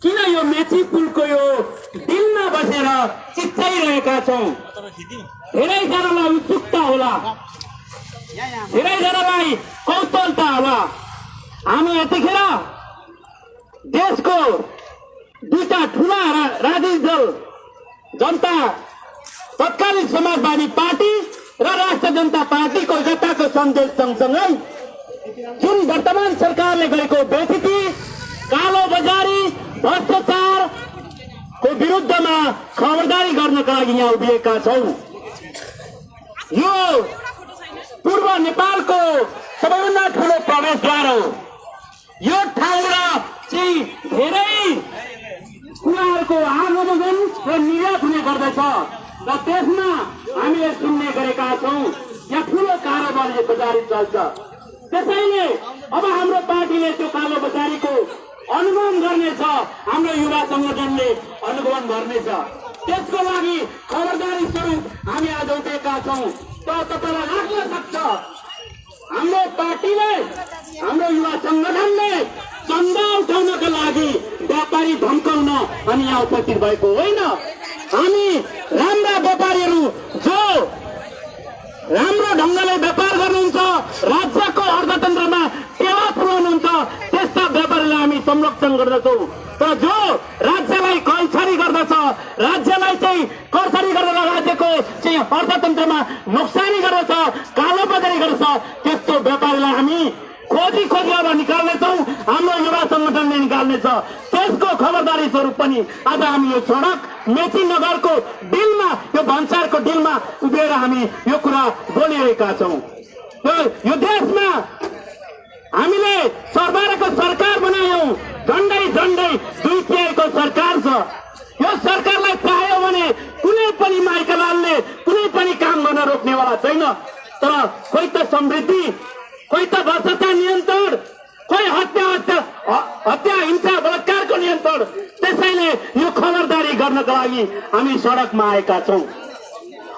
किन यो मेची पुलको यो डिलमा बसेर चिच्चाइरहेका छौँ? धेरैजनालाई उत्सुकता होला, धेरैजनालाई कौतूहलता होला। हामी यतिखेर देशको दुईटा ठुला राजनीतिक दल जनता तत्कालीन समाजवादी पार्टी र राष्ट्रिय जनता पार्टी कोलकाताको सन्देश सँगसँगै जुन वर्तमान सरकारले गरेको बेइज्जती, कालो बजारी, भ्रष्टाचारको विरुद्धमा खबरदारी गर्नका लागि यहाँ उभिएका छौँ। यो पूर्व नेपालको सबैभन्दा ठुलो प्रवेशद्वार हो। यो ठाउँबाट चाहिँ धेरै कुराहरूको आगमन र निर्यात हुने गर्दछ र त्यसमा हामीले सुन्ने गरेका छौँ यहाँ ठुलो कारोबारी बजारी चल्छ। त्यसैले अब हाम्रो पार्टीले त्यो कालो बजारीको अनुगमन गर्नेछ, हाम्रो युवा संगठनले अनुगमन गर्नेछ। त्यसको लागि खबरदारी स्वरूप हामी आज उठेका छौँ। तर तपाईँलाई लाग्न सक्छ हाम्रो पार्टीले, हाम्रो युवा संगठनले चन्दा उठाउनका लागि व्यापारी धम्काउन अनि यहाँ उपस्थित भएको होइन। हामी राम्रा व्यापारीहरू जो राम्रो ढङ्गले व्यापार गर्नुहुन्छ, राज्यको अर्थतन्त्रमा टेवा पुर्याउनुहुन्छ, त्यस्ता व्यापारीलाई हामी संरक्षण गर्दछौँ। तर जो राज्यलाई कलछरी गर्दछ, राज्यलाई चाहिँ करछरी गरेर राज्यको चाहिँ अर्थतन्त्रमा नोक्सानी गर्दछ, कालो बजारी गर्दछ, त्यस्तो व्यापारीलाई हामी खोजी अब निकाल्नेछौँ। हाम्रो युवा संगठनले निकाल्नेछ। त्यसको खबरदारी स्वरूप पनि आज हामी यो सडक मेची नगरको डिलमा, यो भन्सारको डिलमा उभिएर हामी यो कुरा बोलिरहेका छौँ। यो देशमा हामीले सरकारको सरकार बनायौँ, झन्डै 2/3 सरकार छ। यो सरकारलाई चाह्यो भने कुनै पनि माइकलालले कुनै पनि काम गर्न रोक्नेवाला छैन। तर कोही त समृद्धि, कोही त भ्रष्टाचार नियन्त्रण, कोही हत्या हिंसा बलात्कारको नियन्त्रण। त्यसैले यो खबरदारी गर्नका लागि हामी सडकमा आएका छौँ।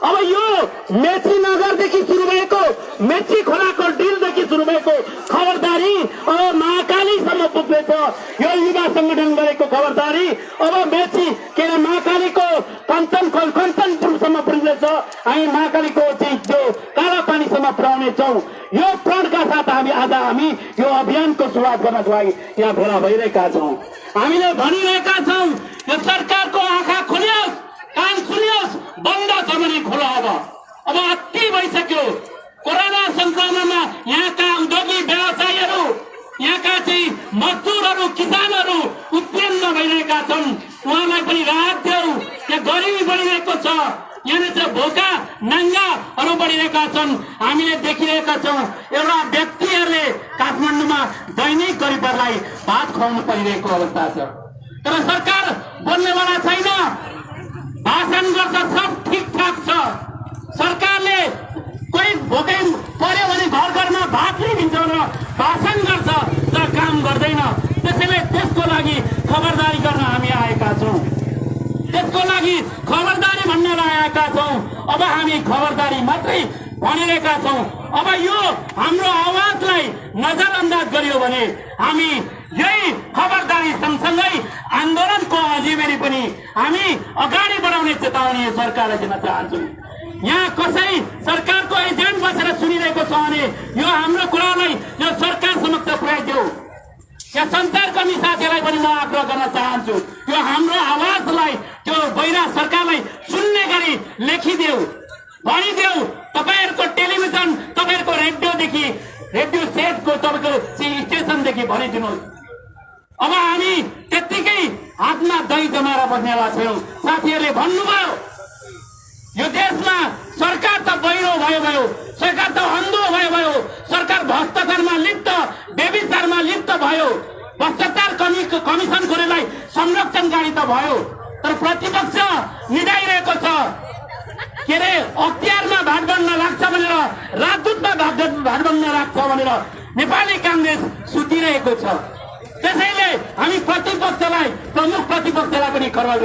अब यो मेची नगरदेखि सुरु भएको, मेची खोलाको डिलदेखि सुरु भएको खबरदारी अब महाकालीसम्म पुग्नेछ। यो युवा संगठन गरेको खबरदारी अब मेची के अरे महाकालीको कञ्चनपुरसम्म पुग्नेछ। हामी महाकालीको चाहिँ त्यो काला पानीसम्म पुर्याउनेछौँ। यो प्रणका साथ हामी यो अभियानको सुरुवात गर्नको लागि यहाँ भेला भइरहेका छौँ। हामीले भनिरहेका छौँ यो सरकारको आँखा खोलियोस्, कान सुनियोस्, बन्द छ भने खोलो। अब अति भइसक्यो। कोरोना संक्रमणमा यहाँका उद्योगी व्यवसायीहरू, यहाँका चाहिँ मजदुरहरू, किसानहरू उत्पन्न भइरहेका छन्। उहाँलाई पनि राहत देऊ। यहाँ गरिबी बढिरहेको छ, यहाँनिर चाहिँ भोका नाङ्गाहरू बढिरहेका छन्। हामीले देखिरहेका छौँ एउटा व्यक्तिहरूले काठमाडौँमा दैनिक गरिबहरूलाई भात खुवाउनु परिरहेको अवस्था छ। तर सरकार बोल्नेवाला छैन, भाषण गर्छ, सब ठिकठाक छ। सरकारले कोही भोकै पर्यो भने घर घरमा भात ल्याइदिन्छ र भाषण गर्छ, तर काम गर्दैन। त्यसैले त्यसको लागि खबरदारी गर्न हामी आएका छौँ। त्यसको लागि खबरदारी भन्न आएका छौँ। अब हामी खबरदारी मात्रै भनिरहेका छौँ। अब यो हाम्रो आवाजलाई नजरअन्दाज गरियो भने हामी यही खबरदारी सँगसँगै आन्दोलनको अझै पनि हामी अगाडि बढाउने चेतावनी सरकारलाई दिन चाहन्छु। यहाँ कसै सरकारको एजेन्ट बसेर सुनिरहेको छ भने यो हाम्रो कुरालाई यो सरकार समक्ष पुर्याइदेऊ। यहाँ सञ्चारकर्मी साथीहरूलाई पनि म आग्रह गर्न चाहन्छु, यो हाम्रो आवाजलाई त्यो बहिरा सरकारलाई सुन्ने गरी लेखिदेऊ, भनिदेऊ। तपाईँहरूको टेलिभिजन, तपाईँहरूको रेडियोदेखि, रेडियो सेटको तपाईँको स्टेसनदेखि भनिदिनुहोस्। अब हामी त्यत्तिकै हातमा दही जमाएर बस्नेवाला छैनौँ। साथीहरूले भन्नुभयो यो देशमा सरकार त बहिरो भयो, सरकार त अन्धो भयो, सरकार भ्रष्टाचारमा लिप्त, व्यभिचारमा लिप्त भयो, भ्रष्टाचार कमिसनकोलाई संरक्षणकारी त भयो। तर प्रतिपक्ष निधाइरहेको छ, के अरे अख्तियारमा भाट बन्न लाग्छ भनेर, राजदूतमा भाट बन्न लाग्छ भनेर नेपाली काङ्ग्रेस सुतिरहेको छ। त्यसैले हामी प्रतिपक्षलाई, प्रमुख प्रतिपक्षलाई पनि खबर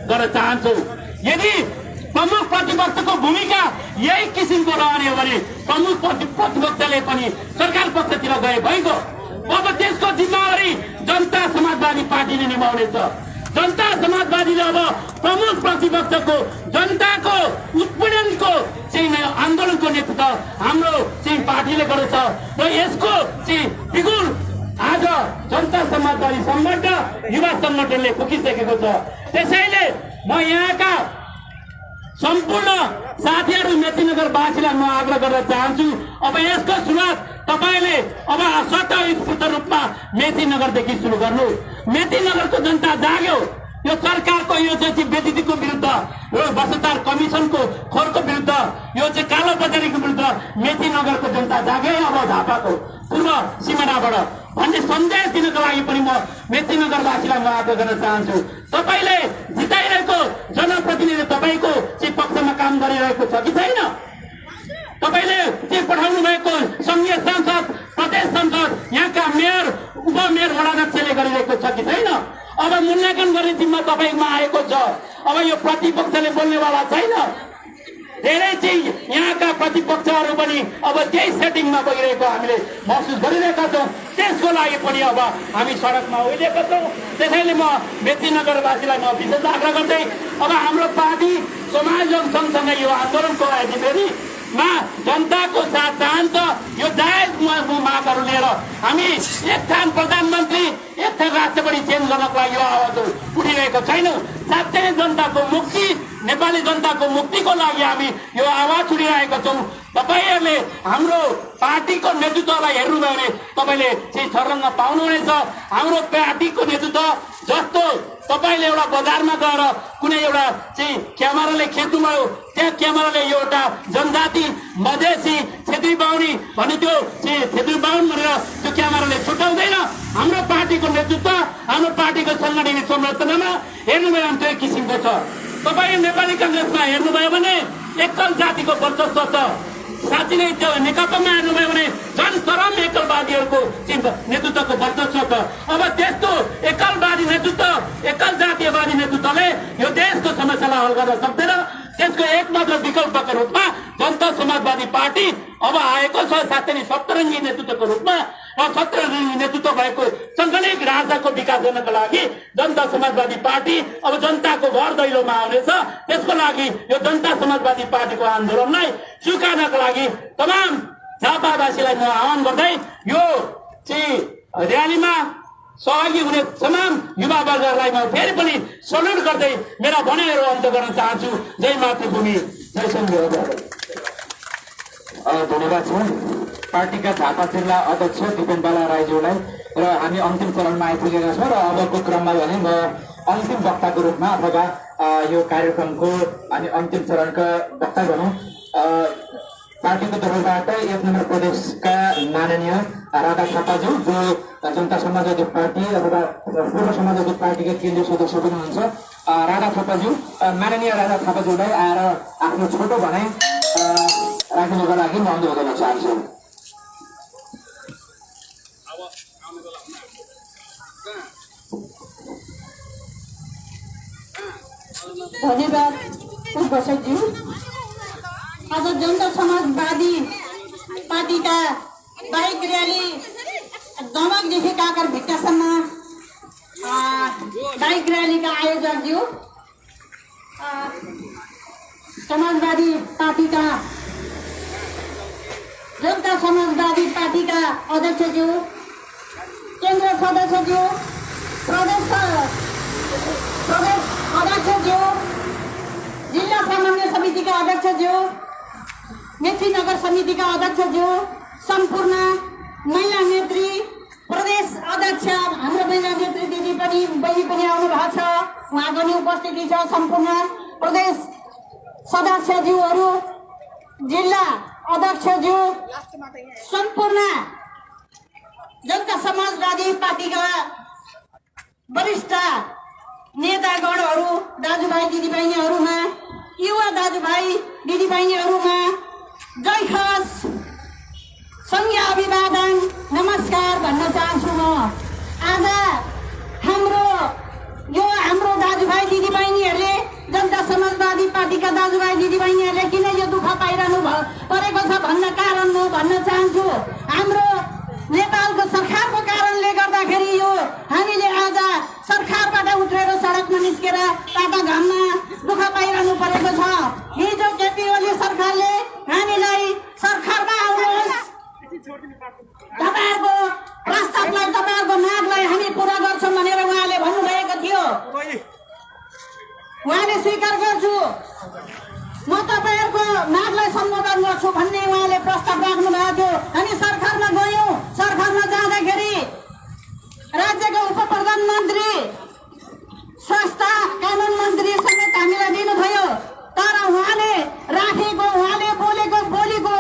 गर्न चाहन्छौँ। यदि प्रमुख प्रतिपक्षको भूमिका यही किसिमको रहने हो भने प्रमुख प्रतिपक्षले पनि सरकार पक्षतिर गए भइगयो। अब त्यसको जिम्मेवारी जनता समाजवादी पार्टीले नै बेलामा हुनेछ। जनता समाजवादीले अब प्रमुख प्रतिपक्षको जनताको उत्पीडनको चाहिँ आन्दोलनको नेतृत्व हाम्रो चाहिँ पार्टीले गर्दछ र यसको चाहिँ बिगुल आज जनता समाजवादी सङ्गठन युवा सङ्गठनले फुकिसकेको छ। त्यसैले म यहाँका सम्पूर्ण साथीहरू मेचीनगरवासीलाई म आग्रह गर्न चाहन्छु, अब यसको सुरुवात तपाईले अब स्वतःस्फूर्त रूपमा मेचीनगरदेखि सुरु गर्नु। मेचीनगरको जनता जाग्यो, यो सरकारको यो चाहिँ बेइज्जतीको विरुद्ध, यो भ्रष्टाचार कमिसनको खोरको विरुद्ध, यो चाहिँ कालो बजारीको विरुद्ध मेचीनगरको जनता जागे अब झापाको पूर्व सिमानाबाट भन्ने सन्देश दिनको लागि पनि म मेचीनगरवासीलाई म आग्रह गर्न चाहन्छु। तपाईले जिताइरहेको जनप्रतिनिधि तपाईको चाहिँ पक्षमा काम गरिरहेको छ कि छैन? तपाईले चाहिँ पठाउनु भएको संघीय सांसद, प्रदेश सांसद, यहाँका मेयर, उपमेयर, वडाध्यक्षले गरिरहेको छ कि छैन? अब मूल्याङ्कन गर्ने जिम्मा तपाईमा आएको छ। अब यो प्रतिपक्षले बोल्नेवाला छैन। धेरै चाहिँ यहाँका प्रतिपक्षहरू पनि अब त्यही सेटिङमा गइरहेको हामीले महसुस गरिरहेका छौँ। त्यसको लागि पनि अब हामी सडकमा उभिएका छौँ। त्यसैले म मेचीनगरवासीलाई म विशेष आग्रह गर्दै अब हाम्रो पार्टी समाज सँगसँगै यो आन्दोलनको मा जनताको साथ चाहन्छ। यो जायज मागहरू लिएर हामी एक थान प्रधानमन्त्री, एक थान राष्ट्रपति चेन्ज गर्नको लागि यो आवाज उठिरहेको छैनौँ। साँच्चै जनताको मुक्ति, नेपाली जनताको मुक्तिको लागि हामी यो आवाज उठिरहेका छौँ। तपाईहरूले हाम्रो पार्टीको नेतृत्वलाई हेर्नुभयो भने तपाईँले चाहिँ छर्लङ्ग पाउनुहुनेछ। हाम्रो पार्टीको नेतृत्व जस्तो तपाईँले एउटा बजारमा गएर कुनै एउटा चाहिँ क्यामेराले खिच्नुभयो, त्यहाँ क्यामेराले एउटा जनजाति, मधेसी, छेत्री बाहुनी भन्ने त्यो चाहिँ छेत्री बाहुन भनेर त्यो क्यामेराले छुट्याउँदैन। हाम्रो पार्टीको नेतृत्व, हाम्रो पार्टीको सङ्गठनिक संरचनामा हेर्नुभयो भने त्यो किसिमको छ। तपाईँ नेपाली काङ्ग्रेसमा हेर्नुभयो भने एकल जातिको वर्चस्व छ। साँच्चै नै त्यो नेकपामा हेर्नुभयो भने झन् चरम एकलवादीहरूको नेतृत्वको वर्चस्व छ। अब त्यस्तो एकलवादी नेतृत्व, एकल जातीयवादी नेतृत्वले यो देशको समस्यालाई हल गर्न सक्दैन। त्यसको एकमात्र विकल्पको रूपमा जनता समाजवादी पार्टी अब आएको छ, साथै नै सप्तरङ्गी नेतृत्वको रूपमा। र सप्तरङ्गी नेतृत्व भएको सङ्गठित राजाको विकास गर्नको लागि जनता समाजवादी पार्टी अब जनताको भर दैलोमा आउनेछ। त्यसको लागि यो जनता समाजवादी पार्टीको आन्दोलनलाई स्वीकार्नको लागि तमाम झापावासीलाई म आह्वान गर्दै यो चाहिँ र्यालीमा सहभागी हुने तमाम युवा वर्गहरूलाई म फेरि पनि सल्युट गर्दै मेरा भनाइहरू अन्त गर्न चाहन्छु। जय मातृभूमि, जय सङ्घ। धन्यवाद छ पार्टीका झापा जिल्ला अध्यक्ष दिपेनबाला राईज्यूलाई। र हामी अन्तिम चरणमा आइपुगेका छौँ र अबको क्रममा भने म अन्तिम वक्ताको रूपमा अथवा यो कार्यक्रमको अनि अन्तिम चरणका वक्ता भनौँ पार्टीको तर्फबाट 1 नम्बर प्रदेशका माननीय राधा थापाज्यू, जो जनता समाजवादी पार्टी अथवा पूर्व समाजवादी पार्टीका केन्द्रीय सदस्य पनि हुनुहुन्छ। राधा थापाज्यू, माननीय राधा थापाज्यूलाई आएर आफ्नो छोटो भनाइ राख्नुको लागि म अनुरोध गर्न चाहन्छु। धन्यवाद बसकज्यू। आज जनता समाजवादी पार्टीका बाइक र्याली दमकदेखि काकर भिट्टासम्म बाइक र्यालीका आयोजकज्यू, समाजवादी पार्टीका जनता समाजवादी पार्टीका अध्यक्षज्यू, केन्द्र सदस्यज्यू, प्रदेश अध्यक्षज्यू, जिल्ला सामान्य समितिका अध्यक्षज्यू, मेचीनगर समितिका अध्यक्षज्यू, सम्पूर्ण महिला नेत्री, प्रदेश अध्यक्ष हाम्रो महिला नेत्री दिदी पनि बहिनी पनि आउनु भएको छ, उहाँको नि उपस्थिति छ। सम्पूर्ण प्रदेश सदस्यज्यूहरू, जिल्ला अध्यक्षज्यू, सम्पूर्ण जनता समाजवादी पार्टीका वरिष्ठ नेतागणहरू, दाजुभाइ दिदीबहिनीहरूमा, युवा दाजुभाइ दिदीबहिनीहरूमा जय खस, सङ्घीय अभिवादन, नमस्कार भन्न चाहन्छु। म आज हाम्रो दाजुभाइ दिदीबहिनीहरूले, जनता समाजवादी पार्टीका दाजुभाइ दिदीबहिनीहरूले किन यो दुःख पाइरहनु परेको छ भन्न कारण म भन्न चाहन्छु। हाम्रो नेपालको सरकारको कारणले गर्दाखेरि यो हामीले आज सरकारमा उहाँले स्वीकार गर्छु, म तपाईँहरूको मागलाई सम्बोधन गर्छु भन्ने उहाँले प्रस्ताव राख्नु भएको थियो। हामी सरकारमा गयौँ, सरकारमा जाँदाखेरि राज्यका उप प्रधानमन्त्री, स्वास्थ्य कानुन मन्त्री समेत हामीलाई दिनुभयो, तर उहाँले राखेको, उहाँले बोलेको बोलीको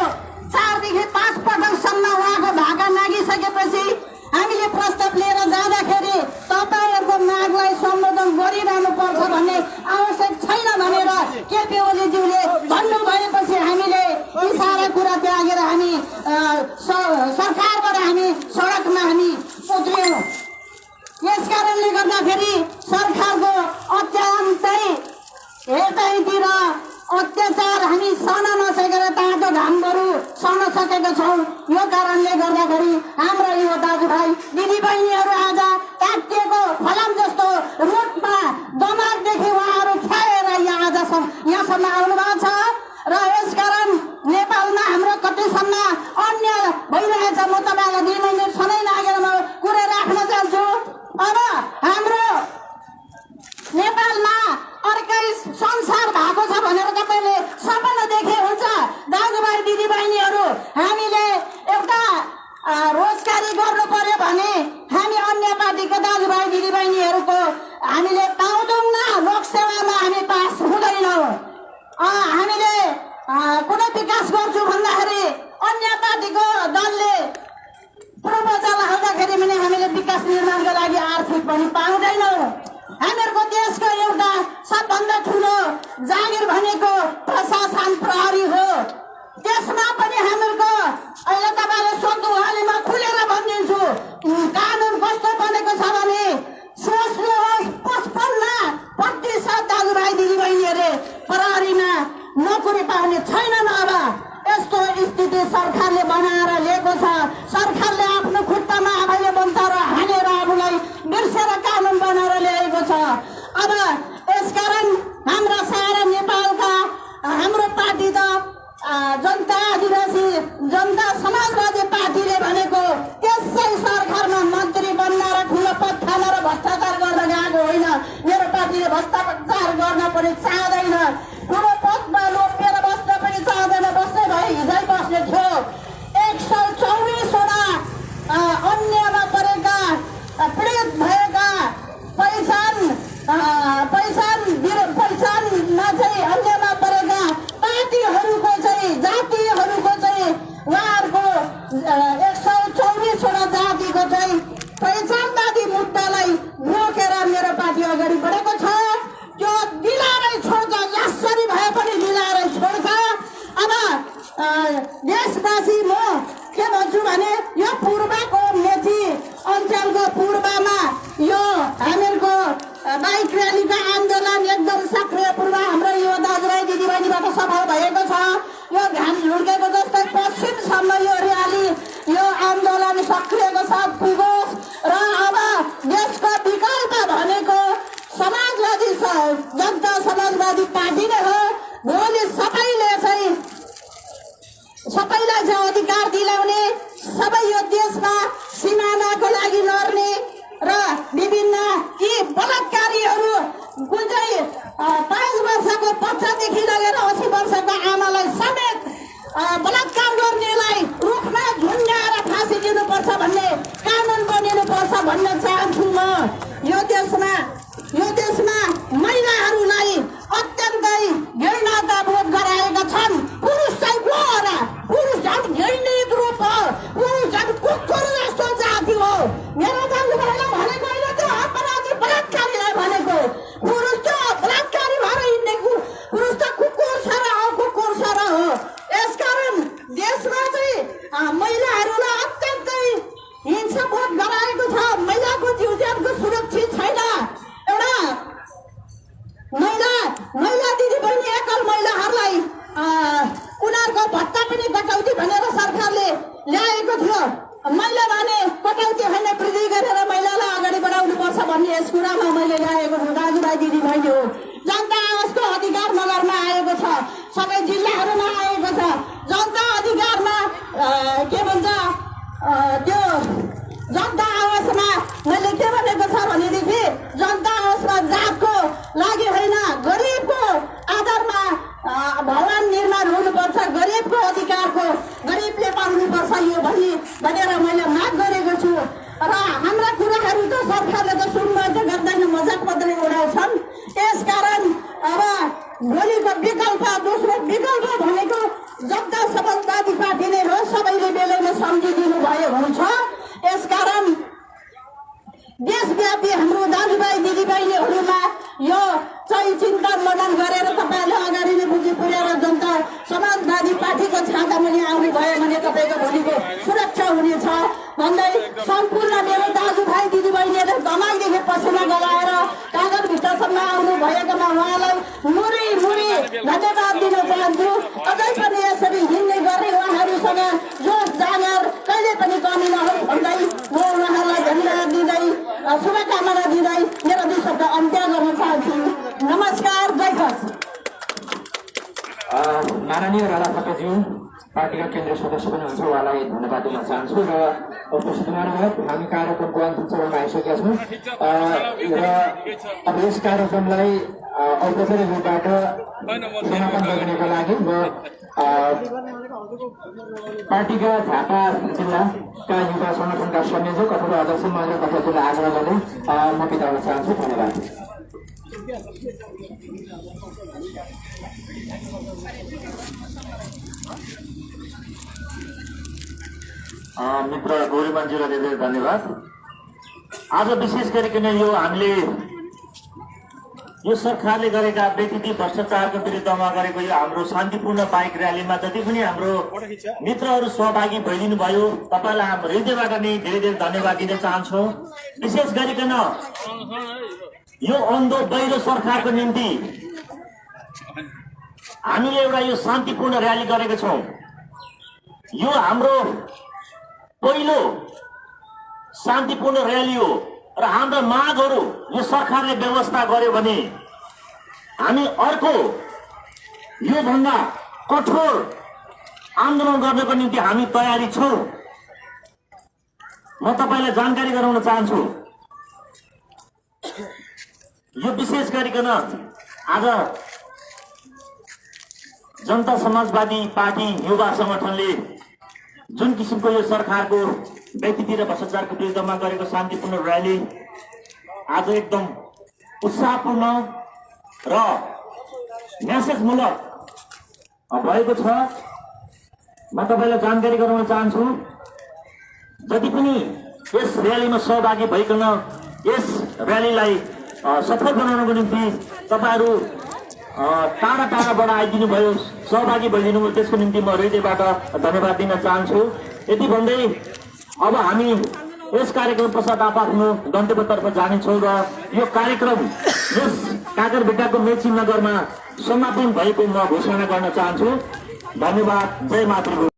4 देखि 5 पटकसम्म उहाँको भाका नागिसकेपछि हामीले प्रस्ताव लिएर जाँदाखेरि तपाईँहरूको मागलाई सम्बोधन गरिरहनु पर्छ भन्ने आवश्यक छैन भनेर केपी ओलीज्यूले भन्नुभएपछि हामीले यी सारा कुरा त्यागेर हामी सरकारबाट हामी सडकमा हामी उत्रियौँ। यस कारणले गर्दाखेरि सरकारको अत्यन्तै एकाइतिर अत्याचार हामी सहन नसकेर तातो घामहरू सहन सकेका छौँ। यो कारणले गर्दाखेरि हाम्रा युवा दाजुभाइ दिदीबहिनीहरू आज काटिएको फलाम जस्तो रोडमा दमागदेखि उहाँहरू ख्याएर यहाँसम्म आउनुभएको छ र यसकारण नेपालमा हाम्रो कतिसम्म अन्याय भइरहेछ। म तपाईँलाई 2 मिनट समय लागेर म कुरा राख्न चाहन्छु। अब हाम्रो नेपालमा अर्कै संसार भएको छ भनेर तपाईँले सबैले देखे हुन्छ। दाजुभाइ दिदीबहिनीहरू, हामीले एउटा रोजगारी गर्नु पर्यो भने हामी अन्य पार्टीको दाजुभाइ दिदीबहिनीहरूको हामीले पाउँदैनौँ न, लोकसेवामा हामी पास हुँदैनौँ। हामीले कुनै विकास गर्छु भन्दाखेरि अन्य पार्टीको दलले प्रपोजल हाल्दाखेरि पनि हामीले विकास निर्माणको लागि आर्थिक पनि पाउँदैनौँ। हामीहरूको देशको एउटा सबभन्दा ठुलो जागिर भनेको प्रशासन प्रहरी हो। त्यसमा पनि हामीहरूको अहिले तपाईँले सोध्नु, उहाँले म खुलेर भनिदिन्छु, कानुन कस्तो बनेको छ भने सोच्नुहोस्, 55% दाजुभाइ दिदीबहिनीहरूले प्रहरीमा नोकरी पाउने छैनन्। अब यस्तो स्थिति सरकारले बनाएर ल्याएको छ। सरकारले आफ्नो खुट्टामा आफैले बन्चाएर हालेर आफूलाई बिर्सेर कानुन बनाएर ल्याएको छ। अब यसकारण हाम्रा सारा नेपालका हाम्रो पार्टी त जनता आदिवासी जनता समाजवादी पार्टीले भनेको त्यसै सरकारमा मन्त्री बन्न र ठुलो पद खान र भ्रष्टाचार गर्न गएको होइन। मेरो पार्टीले भ्रष्टाचार गर्न पनि चाहँदैन, ठुलो पदमा लोपेर बस्न पनि चाहँदैन। बस्दै भए हिजै बस्ने थियो। 124वटा अन्यमा परेका पीडित भएका पहिचानमा चाहिँ अन्यमा परेका पार्टीहरूको चाहिँ जातिहरूको चाहिँ उहाँहरूको 124वटा जातिको चाहिँ पहिचानवादी मुद्दालाई रोकेर मेरो पार्टी अगाडि बढेको छ। त्यो दिलाएरै छोड्छ, जसरी भए पनि दिलाएरै छोड्छ। अब देशवासी म के भन्छु भने यो पूर्वको मेची अञ्चलको पूर्वमा यो हामीहरूको बाइक र्यालीको आन्दोलन एकदम सक्रिय पूर्व हाम्रो यो दाजुभाइ दिदीबहिनीबाट सफल भएको छ। यो घाम झुल्केको जस्तै पश्चिमसम्म यो र्याली यो आन्दोलन सक्रियको साथ पुगोस् र अब देशको विकल्प भनेको समाजवादी जनता समाजवादी पार्टी नै हो। भोलि सबैलाई चाहिँ अधिकार दिलाउने, सबै यो देशमा सिमानाको लागि लड्ने र विभिन्न यी बलात्कारीहरू कुन चाहिँ 5 वर्षको बच्चादेखि लगेर 80 वर्षको आमालाई समेत बलात्कार गर्नेलाई रुखमा झुन्ड्याएर फाँसी दिनुपर्छ भन्ने कानुन बनिनुपर्छ भन्न चाहन्छु। म यो देशमा महिलाहरूलाई अत्यन्तै घृणातापूर्वक गराएका छन्। पुरुष चाहिँ गएर पुरुष झन् घृणित रूप हो, पुरुष झन् कुकुर जस्तो जाति हो। मेरो दाजुभाइलाई भनेको होइन, त्यो अपराधी बलात्कारीलाई भनेको। पुरुष त बलात्कारी भएर हिँड्ने पुरुष त कुकुर सर हो। यसकारण देशमा चाहिँ महिलाहरूलाई अत्यन्तै हिंसात्मक गराएको छ। महिलाको जीवनको सुरक्षित छैन। एउटा महिला दिदीबहिनी एकल महिलाहरूलाई उनीहरूको भत्ता पनि कटौती भनेर सरकारले ल्याएको थियो। महिला भने कटौती होइन, वृद्धि गरेर महिलालाई अगाडि बढाउनु पर्छ भन्ने यस कुरामा मैले ल्याएको छु। दाजुभाइ दिदीबहिनी हो, जनता आवासको अधिकार नगरमा आएको छ, सबै जिल्लाहरूमा आएको छ। जनता अधिकारमा के भन्छ त्यो जनता आवासमा मैले के भनेको छ भनेदेखि जनता आवासमा जातको लागि होइन, गरिब ढुङ्गाहरू उडाउँछन्। यसकारण अब भोलिको विकल्प, दोस्रो विकल्प भनेको जनता समाजवादी पार्टी नै हो। सबैले बेलैमा सम्झिदिनु भयो हुन्छ। यसकारण देशव्यापी हाम्रो दाजुभाइ दिदीबहिनीहरूमा यो चाहिँ चिन्तन मनन गरेर तपाईँले अगाडि नै बुझी पुर्याएर जनता समाजवादी पार्टीको छाता मुनि आउनुभयो भने तपाईँको भोलिको सुरक्षा हुनेछ भन्दै सम्पूर्ण मेरो दाजुभाइ दिदीबहिनीहरू दमाईदेखि पसिना गलाएर कागरभित्रसम्म आउनु भएकोमा उहाँलाई मुरी मुरी धन्यवाद दिन चाहन्छु। अझै पनि यसरी हिँड्ने गर्ने उहाँहरूसँग जोस जाँगर कहिले पनि कमी नहोस् भन्दै म उहाँलाई धन्यवाद दिँदै शुभकामना दिँदै मेरो दुई शब्द अन्त्य गर्न चाहन्छु। नमस्कार, जय होस्। माननीय राधा थापाज्यू पार्टीका केन्द्रीय सदस्य पनि हुन्छ, उहाँलाई धन्यवाद दिन चाहन्छु र उपस्थित महानुभाव, हामी कार्यक्रमको अन्तिम चरणमा आइसकेका छौँ र अब यस कार्यक्रमलाई औपचारिक रूपबाट समापन गर्नको लागि म पार्टीका झापा जिल्लाका युवा सङ्गठनका संयोजक अथवा अध्यक्ष महेन्द्र कटुवालजीलाई आग्रह गर्दै म बिताउन चाहन्छु। धन्यवाद। मित्र गौरीमानजीलाई धेरै धन्यवाद। आज विशेष गरिकन यो हामीले यो सरकारले गरेका व्यक्तिगत भ्रष्टाचारको विरुद्धमा गरेको यो हाम्रो शान्तिपूर्ण बाइक र्यालीमा जति पनि हाम्रो मित्रहरू सहभागी भइदिनु भयो, तपाईँलाई हाम्रो हृदयबाट नै धेरै धेरै धन्यवाद दिन चाहन्छौँ। विशेष गरिकन यो अन्धो बहिरो सरकारको निम्ति हामीले एउटा यो शान्तिपूर्ण र्याली गरेका छौँ। यो हाम्रो पहिलो शान्तिपूर्ण र्याली हो र हाम्रा मागहरू यो सरकारले व्यवस्था गर्यो भने हामी अर्को योभन्दा कठोर आन्दोलन गर्नको निम्ति हामी तयारी छौँ। म तपाईँलाई जानकारी गराउन चाहन्छु, यो विशेष गरिकन आज जनता समाजवादी पार्टी युवा सङ्गठनले जुन किसिमको यो सरकारको व्यक्ति र भ्रष्टाचारको विरुद्धमा गरेको शान्तिपूर्ण र्याली आज एकदम उत्साहपूर्ण र मेसेजमूलक भएको छ। म तपाईँलाई जानकारी गराउन चाहन्छु, जति पनि यस र्यालीमा सहभागी भइकन यस र्यालीलाई सफल बनाउनको निम्ति तपाईँहरू टाढा टाढाबाट आइदिनु भयो, सहभागी भइदिनु भयो, त्यसको निम्ति म हृदयबाट धन्यवाद दिन चाहन्छु। यति भन्दै अब हामी यस कार्यक्रम पश्चात आफ्नो गन्तव्यतर्फ जानेछौँ र यो कार्यक्रम यस काकरभिट्टाको मेची नगरमा समापन भएको म घोषणा गर्न चाहन्छु। धन्यवाद। जय मातृभूमि।